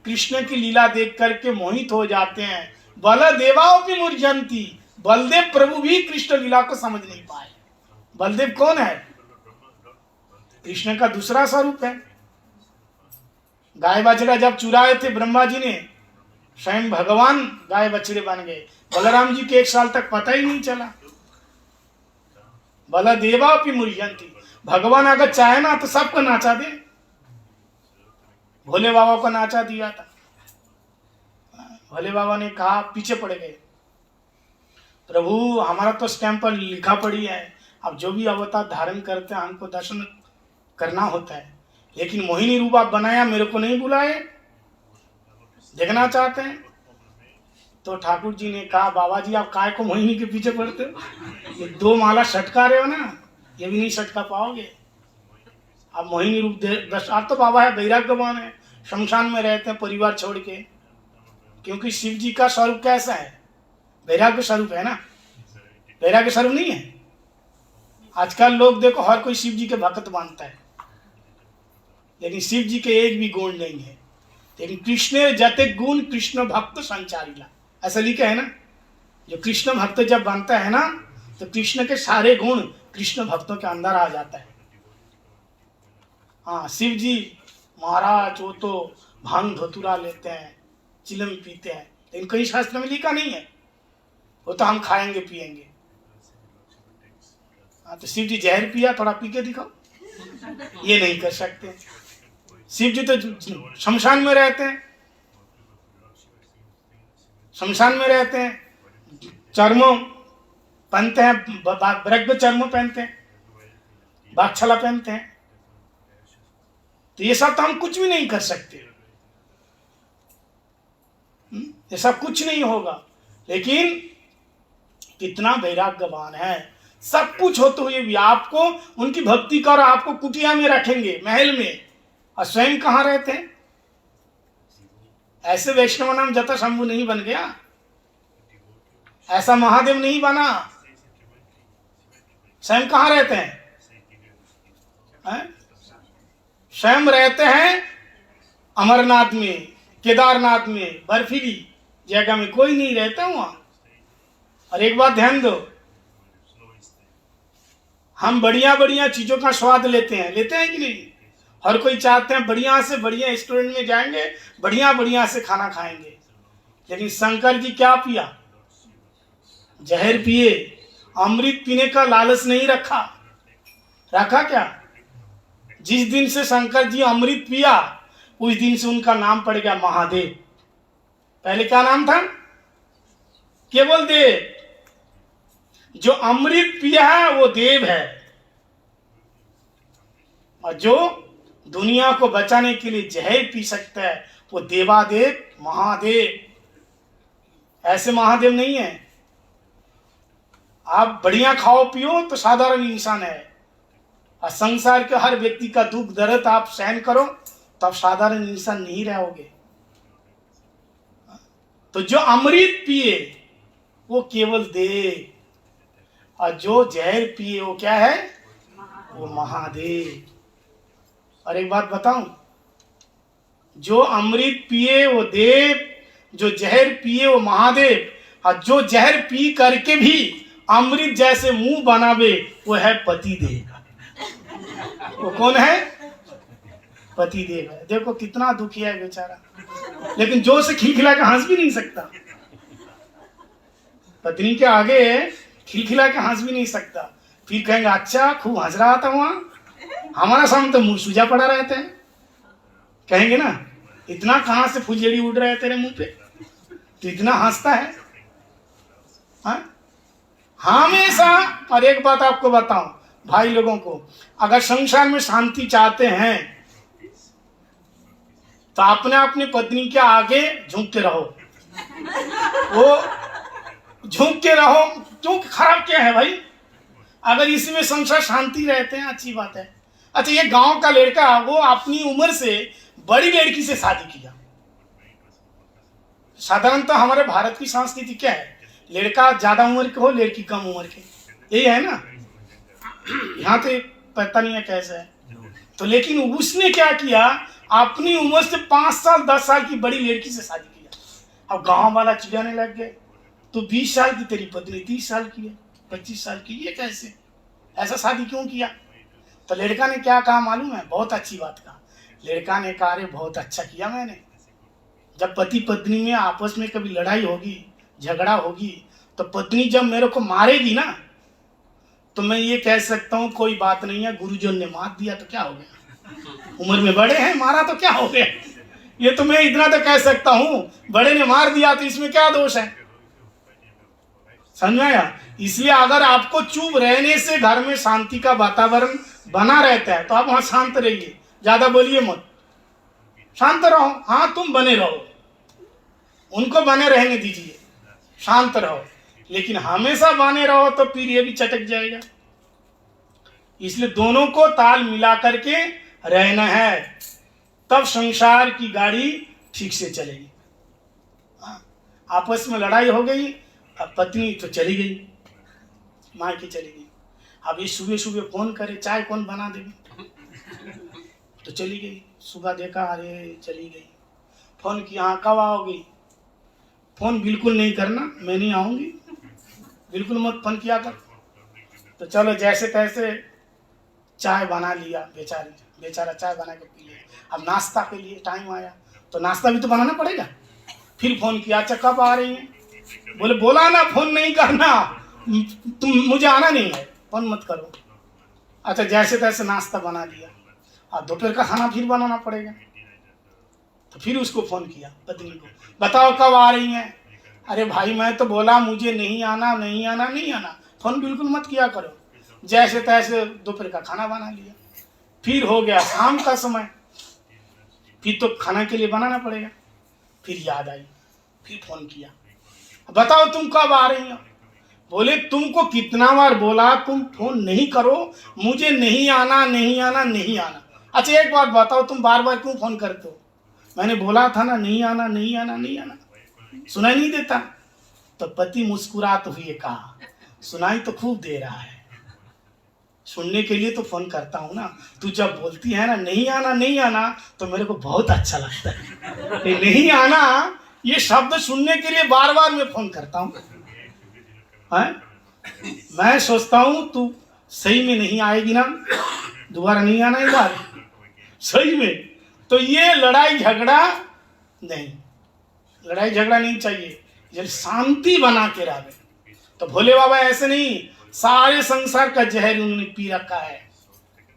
कृष्ण की लीला देख करके मोहित हो जाते हैं। बलदेवापि मुह्यन्ति। बलदेव प्रभु भी कृष्ण लीला को समझ नहीं पाए। बलदेव कौन है? कृष्ण का दूसरा स्वरूप है। गाय बछड़ा जब चुराए थे ब्रह्मा जी ने, स्वयं भगवान गाय बछड़े बन गए। बलराम जी के 1 साल तक पता ही नहीं चला। बलदेवापि मुह्यन्ति। भगवान अगर चाहे ना तो सबको नाचा दे। भोले बाबा को नाचा दिया था। भोले बाबा ने कहा, पीछे पड़ गए, प्रभु हमारा तो स्टैंप पर लिखा पड़ी है, अब जो भी अवतार धारण करते हैं हमको दर्शन करना होता है, लेकिन मोहिनी रूप आप बनाया, मेरे को नहीं बुलाए, देखना चाहते हैं। तो ठाकुर जी ने कहा, बाबा जी आप काय को मोहिनी के पीछे पड़ते हो, ये 2 माला सटका रहे हो ना, ये भी नहीं सटका पाओगे। आप मोहिनी रूप दस, आप तो बाबा है वैराग्यवान है, शमशान में रहते हैं परिवार छोड़ के, क्योंकि शिव जी का स्वरूप कैसा है, वैराग्य स्वरूप है ना, वैराग्य स्वरूप नहीं है। आजकल लोग देखो हर कोई शिव जी के भक्त मानता है, लेकिन शिव जी के एक भी गुण नहीं है। लेकिन कृष्ण जते गुण कृष्ण भक्त संचारिला, ऐसा लिखा है ना। जो कृष्ण भक्त जब बनता है ना, तो कृष्ण के सारे गुण कृष्ण भक्तों के अंदर आ जाता है। हाँ, शिव जी महाराज वो तो भांग धतूरा लेते हैं, चिलम पीते हैं, लेकिन कई शास्त्र में लिखा नहीं है वो तो हम खाएंगे पिएंगे। हाँ, तो शिव जी जहर पिया, थोड़ा पी के दिखाओ, ये नहीं कर सकते। शिव जी तो शमशान में रहते हैं, शमशान में रहते हैं, चर्मों पहनते हैं, मृग चर्मों पहनते हैं, बागछला पहनते हैं, तो ये सब तो हम कुछ भी नहीं कर सकते, ये सब कुछ नहीं होगा। लेकिन कितना वैराग्यवान है, सब कुछ होते हुए भी आपको उनकी भक्ति कर, आपको कुटिया में रखेंगे, महल में, और स्वयं कहाँ रहते हैं। ऐसे वैष्णव नाम जता शंभु नहीं बन गया, ऐसा महादेव नहीं बना। स्वयं कहाँ रहते हैं? स्वयं रहते हैं अमरनाथ में, केदारनाथ में, बर्फीली जगह में, कोई नहीं रहता वहां। और एक बात ध्यान दो, हम बढ़िया बढ़िया चीजों का स्वाद लेते हैं कि नहीं? हर कोई चाहते हैं बढ़िया से बढ़िया रेस्टोरेंट में जाएंगे, बढ़िया बढ़िया से खाना खाएंगे। लेकिन शंकर जी क्या पिया? जहर पिए, अमृत पीने का लालच नहीं रखा। रखा क्या? जिस दिन से शंकर जी अमृत पिया, उस दिन से उनका नाम पड़ गया महादेव। पहले क्या नाम था? केवल देव। जो अमृत पिया है वो देव है, और जो दुनिया को बचाने के लिए जहर पी सकता है वो देवादेव, महादेव। ऐसे महादेव नहीं है। आप बढ़िया खाओ पियो तो साधारण इंसान है, और संसार के हर व्यक्ति का दुख दर्द आप सहन करो तो आप साधारण इंसान नहीं रहोगे। तो जो अमृत पिए वो केवल देव, और जो जहर पिए वो क्या है? वो महादेव। और एक बात बताऊं, जो अमृत पिए वो देव, जो जहर पिए वो महादेव, और जो जहर पी करके भी अमृत जैसे मुंह बनावे वो है पति देव। वो कौन है? पति देव है। देखो कितना दुखी है बेचारा, लेकिन जो से खिलखिला के हंस भी नहीं सकता। पत्नी के आगे खिलखिला के हंस भी नहीं सकता। फिर कहेंगे अच्छा खूब हंस रहा था वहां, हमारा सामने तो मुंह सूजा पड़ा रहता है। कहेंगे ना इतना कहां से फुलझड़ी उड़ रहे तेरे मुंह पे, तो इतना हंसता है। हमेशा। और एक बात आपको बताऊं भाई लोगों को, अगर संसार में शांति चाहते हैं तो अपने अपने पत्नी के आगे झुक के रहो। वो झुक के रहो, क्यों? खराब क्या है भाई? अगर इसमें संसार शांति रहते हैं अच्छी बात है। अच्छा, ये गांव का लड़का वो अपनी उम्र से बड़ी लड़की से शादी किया। साधारणतः हमारे भारत की संस्कृति क्या है? लड़का ज्यादा उम्र के हो, लड़की कम उम्र के, यही है ना। यहाँ तो पता नहीं है कैसे है। तो लेकिन उसने क्या किया, अपनी उम्र से 5 साल 10 साल की बड़ी लड़की से शादी किया। अब गांव वाला चिढ़ाने लग गए, तो 20 साल की तेरी पत्नी 30 साल की है, 25 साल की, ये कैसे? ऐसा शादी क्यों किया? तो लड़का ने क्या कहा मालूम है? बहुत अच्छी बात कहा। लड़का ने कहा अरे बहुत अच्छा किया मैंने। जब पति पत्नी में आपस में कभी लड़ाई होगी, झगड़ा होगी, तो पत्नी जब मेरे को मारेगी ना, तो मैं ये कह सकता हूँ कोई बात नहीं है, गुरुजन ने मार दिया तो क्या हो गया, उम्र में बड़े हैं, मारा तो क्या हो गया। ये तो मैं इतना तो कह सकता हूँ, बड़े ने मार दिया तो इसमें क्या दोष है? समझ आया? इसलिए अगर आपको चुप रहने से घर में शांति का वातावरण बना रहता है तो आप वहां शांत रहिए, ज्यादा बोलिए मत, शांत रहो। हाँ तुम बने रहो, उनको बने रहने दीजिए, शांत रहो। लेकिन हमेशा बाने रहो तो फिर ये भी चटक जाएगा। इसलिए दोनों को ताल मिला करके रहना है, तब संसार की गाड़ी ठीक से चलेगी। आपस में लड़ाई हो गई, अब पत्नी तो चली गई, माँ की चली गई। अब ये सुबह सुबह फोन करे, चाय कौन बना देगी, तो चली गई। सुबह देखा, अरे चली गई। फोन किया, हाँ कब आओगी? फोन बिल्कुल नहीं करना, मैं नहीं आऊंगी, बिल्कुल मत फोन किया कर। तो चलो जैसे तैसे चाय बना लिया, बेचारा चाय बना के पी लिया। अब नाश्ता के लिए टाइम आया, तो नाश्ता भी तो बनाना पड़ेगा। फिर फोन किया, अच्छा कब आ रही हैं? बोले बोला ना फोन नहीं करना, तुम मुझे आना नहीं है, फोन मत करो। अच्छा जैसे तैसे नाश्ता बना लिया, अब दोपहर का खाना फिर बनाना पड़ेगा। तो फिर उसको फोन किया पत्नी को, बताओ कब आ रही हैं? अरे भाई मैं तो बोला मुझे नहीं आना, नहीं आना, नहीं आना, फोन बिल्कुल मत किया करो। जैसे तैसे दोपहर का खाना बना लिया। फिर हो गया शाम का समय, फिर तो खाना के लिए बनाना पड़ेगा। फिर याद आई, फिर फोन किया, बताओ तुम कब आ रही हो? बोले तुमको कितना बार बोला तुम फोन नहीं करो, मुझे नहीं आना, नहीं आना, नहीं आना। अच्छा एक बात बताओ, तुम बार बार क्यों फोन करते हो? मैंने बोला था ना नहीं आना, नहीं आना, नहीं आना, सुनाई नहीं देता? तो पति मुस्कुराते हुए कहा, सुनाई तो खूब दे रहा है, सुनने के लिए तो फोन करता हूँ ना। तू जब बोलती है ना नहीं आना, नहीं आना, तो मेरे को बहुत अच्छा लगता है। ये नहीं आना ये शब्द सुनने के लिए बार बार मैं फोन करता हूँ। मैं सोचता हूँ तू सही में नहीं आएगी ना, दोबारा नहीं आना एक बार सही में। तो ये लड़ाई झगड़ा नहीं, लड़ाई झगड़ा नहीं चाहिए, ये शांति बना के रहे। तो भोले बाबा ऐसे नहीं, सारे संसार का जहर उन्होंने पी रखा है।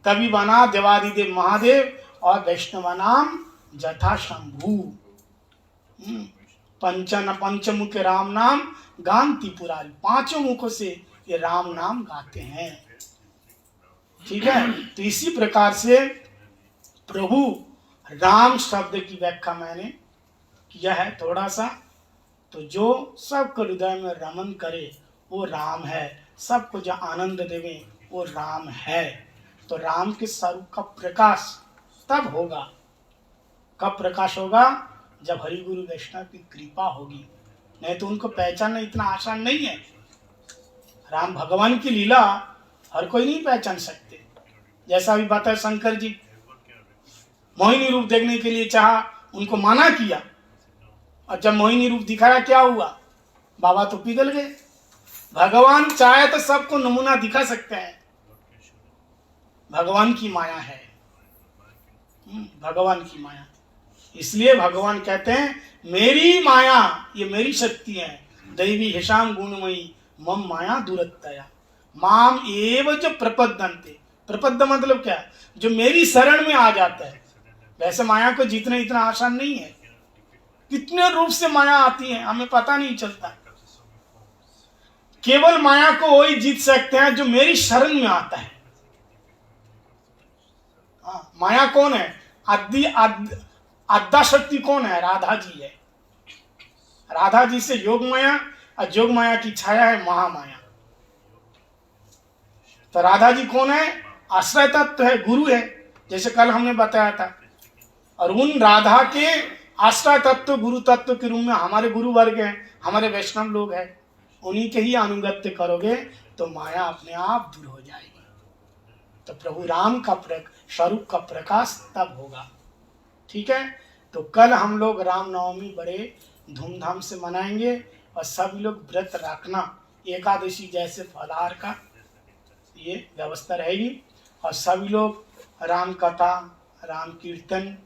कभी बना देवादिदेव महादेव और वैष्णव नाम जथा शंभु। पंचमुख राम नाम गांति पुरारी, पांचों मुखों से ये राम नाम गाते हैं। ठीक है, तो इसी प्रकार से प्रभु राम शब्द की व्याख्या मैंने किया है थोड़ा सा। तो जो सबको हृदय में रमन करे वो राम है, सबको जो आनंद देवे वो राम है। तो राम के स्वरूप का प्रकाश तब होगा, कब प्रकाश होगा? जब हरि गुरु वैष्णव की कृपा होगी, नहीं तो उनको पहचानना इतना आसान नहीं है। राम भगवान की लीला हर कोई नहीं पहचान सकते। जैसा भी बात है, शंकर जी मोहिनी रूप देखने के लिए चाहा, उनको माना किया, और जब मोहिनी रूप दिखाया क्या हुआ? बाबा तो पिघल गए। भगवान चाहे तो सबको नमूना दिखा सकते हैं, भगवान की माया है, भगवान की माया। इसलिए भगवान कहते हैं मेरी माया, ये मेरी शक्ति है, दैवी हिशाम गुणमयी मम माया दूरत्तया माम एव जो प्रपद्यन्ते। प्रपद्य मतलब क्या? जो मेरी शरण में आ जाता है। वैसे माया को जीतना इतना आसान नहीं है, कितने रूप से माया आती है हमें पता नहीं चलता। केवल माया को वही जीत सकते हैं जो मेरी शरण में आता है। माया कौन है? आद्या शक्ति कौन है? राधा जी है। राधा जी से योग माया, और योग माया की छाया है महामाया। तो राधा जी कौन है? आश्रय तत्व है, गुरु है, जैसे कल हमने बताया था। और उन राधा के आश्रय तत्व, गुरु तत्व के रूप में हमारे गुरु वर्ग हैं, हमारे वैष्णव लोग हैं। उन्हीं के ही अनुगत्य करोगे तो माया अपने आप दूर हो जाएगी। तो प्रभु राम का स्वरूप का प्रकाश तब होगा। ठीक है, तो कल हम लोग रामनवमी बड़े धूमधाम से मनाएंगे, और सभी लोग व्रत रखना, एकादशी जैसे फलाहार का ये व्यवस्था रहेगी। और सभी लोग राम कथा, राम कीर्तन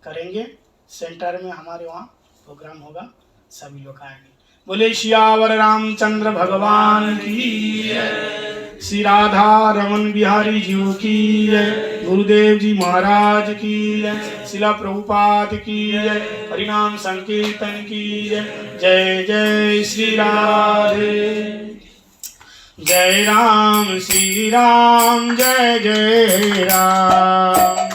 करेंगे। सेंटर में हमारे वहाँ प्रोग्राम होगा, सभी लोग आएंगे। बोले सियावर रामचंद्र भगवान की जय, श्री राधा रमन बिहारी जी की जय, गुरुदेव जी महाराज की जय, शिला प्रभुपाद की जय, हरिनाम संकीर्तन की जय। जय जय श्री राधे, जय राम श्री राम, जय जय राम।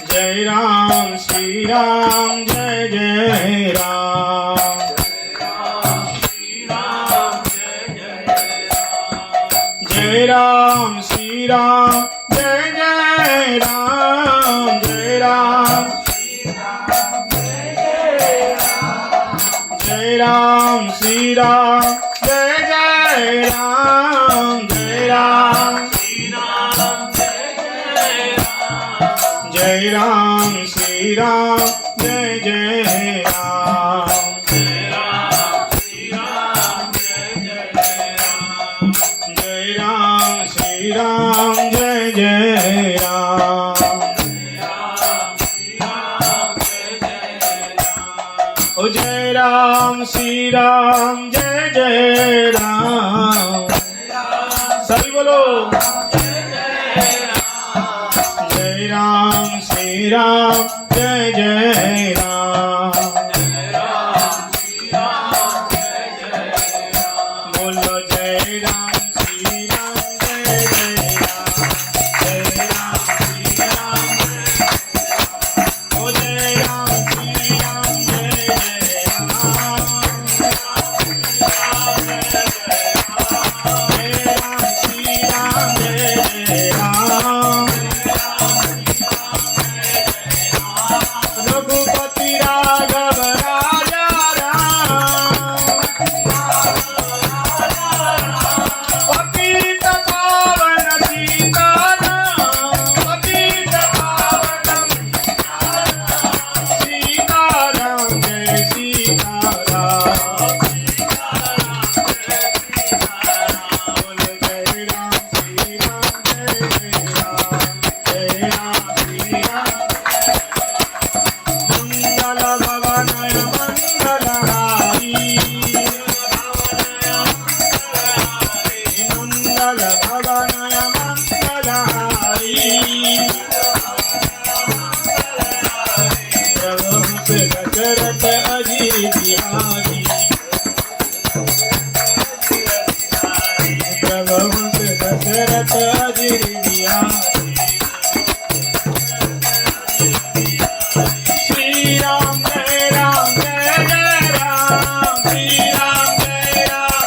जय राम श्री राम जय जय राम जय राम श्री राम जय जय राम जय राम जय राम श्री राम जय जय राम जय राम जय राम श्री राम जय जय राम जय राम श्री राम जय जय राम ओ जय राम श्री राम जय जय राम सभी बोलो जय राम श्री राम जय जय राम बोलो जय राम श्री राम जय जय राम जय राम श्री राम ओ जय राम श्री राम जय जय राम जय राम श्री राम जय जय राम रघुपति राघव राजा राम पतित पावन सीताराम पतित पावन सीताराम जय सीताराम बोलो जय राम श्री राम जय जय राम जय राम श्री राम मंगल भवनय मंगलहारी मंगल भवनय मंगलहारी रघुवंश दशरथ अजिर बिहारी रघुवंश दशरथ अजिर बिहारी श्री राम जय जय राम श्री राम जय राम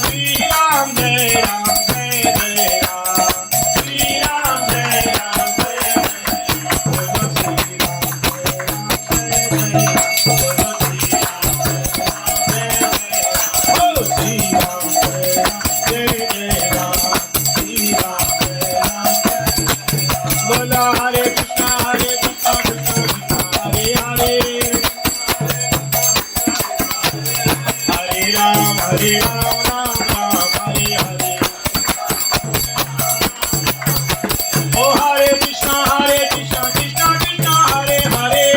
श्री राम जय राम जय जय राम श्री राम जय राम जय बोलो श्री राम जय राम बोलो श्री राम जय जय राम श्री राम जय राम बोला हरे कृष्णा कृष्णा कृष्णा हरे हरे हरे राम राम राम हरे हरे ओ हरे कृष्णा कृष्णा कृष्णा हरे हरे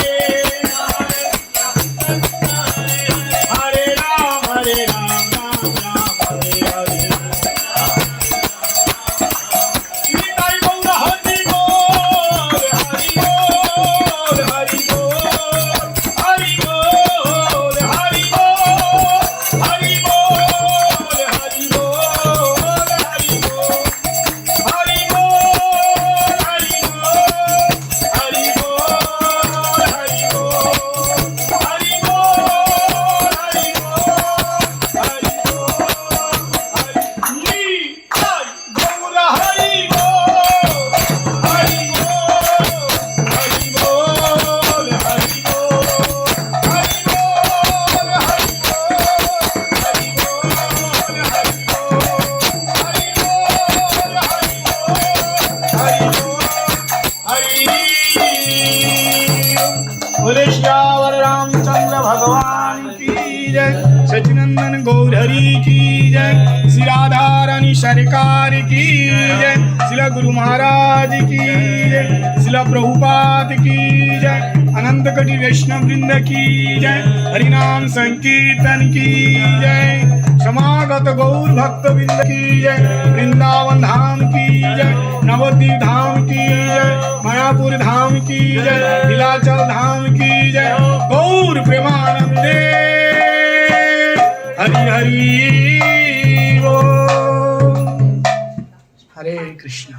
हरे राम राम राम हरे हरे निताई गौर हरि बोल हरि बोल हरि बोल हरि बोल हरि बोल हरि बोल हरि बोल हरि बोल हरि बोल हरि बोल हरि बोल हरि बोल हरि बोल हरि बोल हरि बोल निताई गौर हरि बोल हरि बोल हरि बोल हरि बोल हरि बोल हरि बोल हरि बोल हरि बोल हरि बोल बोले श्यावर रामचंद्र भगवान की जय सचिनंदन गौरहरि की जय श्री राधा रानी सरकार की जय श्री गुरु महाराज की जय श्री प्रभुपाद की जय अनंत कोटि वैष्णव वृंद की जय हरिनाम संकीर्तन की जय समागत गौर भक्त वृंद की जय वृंदावन धाम की जय नवद्वीप धाम की जय मायापुर धाम की जय नीलाचल धाम की जय गौर प्रेमानंदे हरि हरि बोल हरे कृष्ण।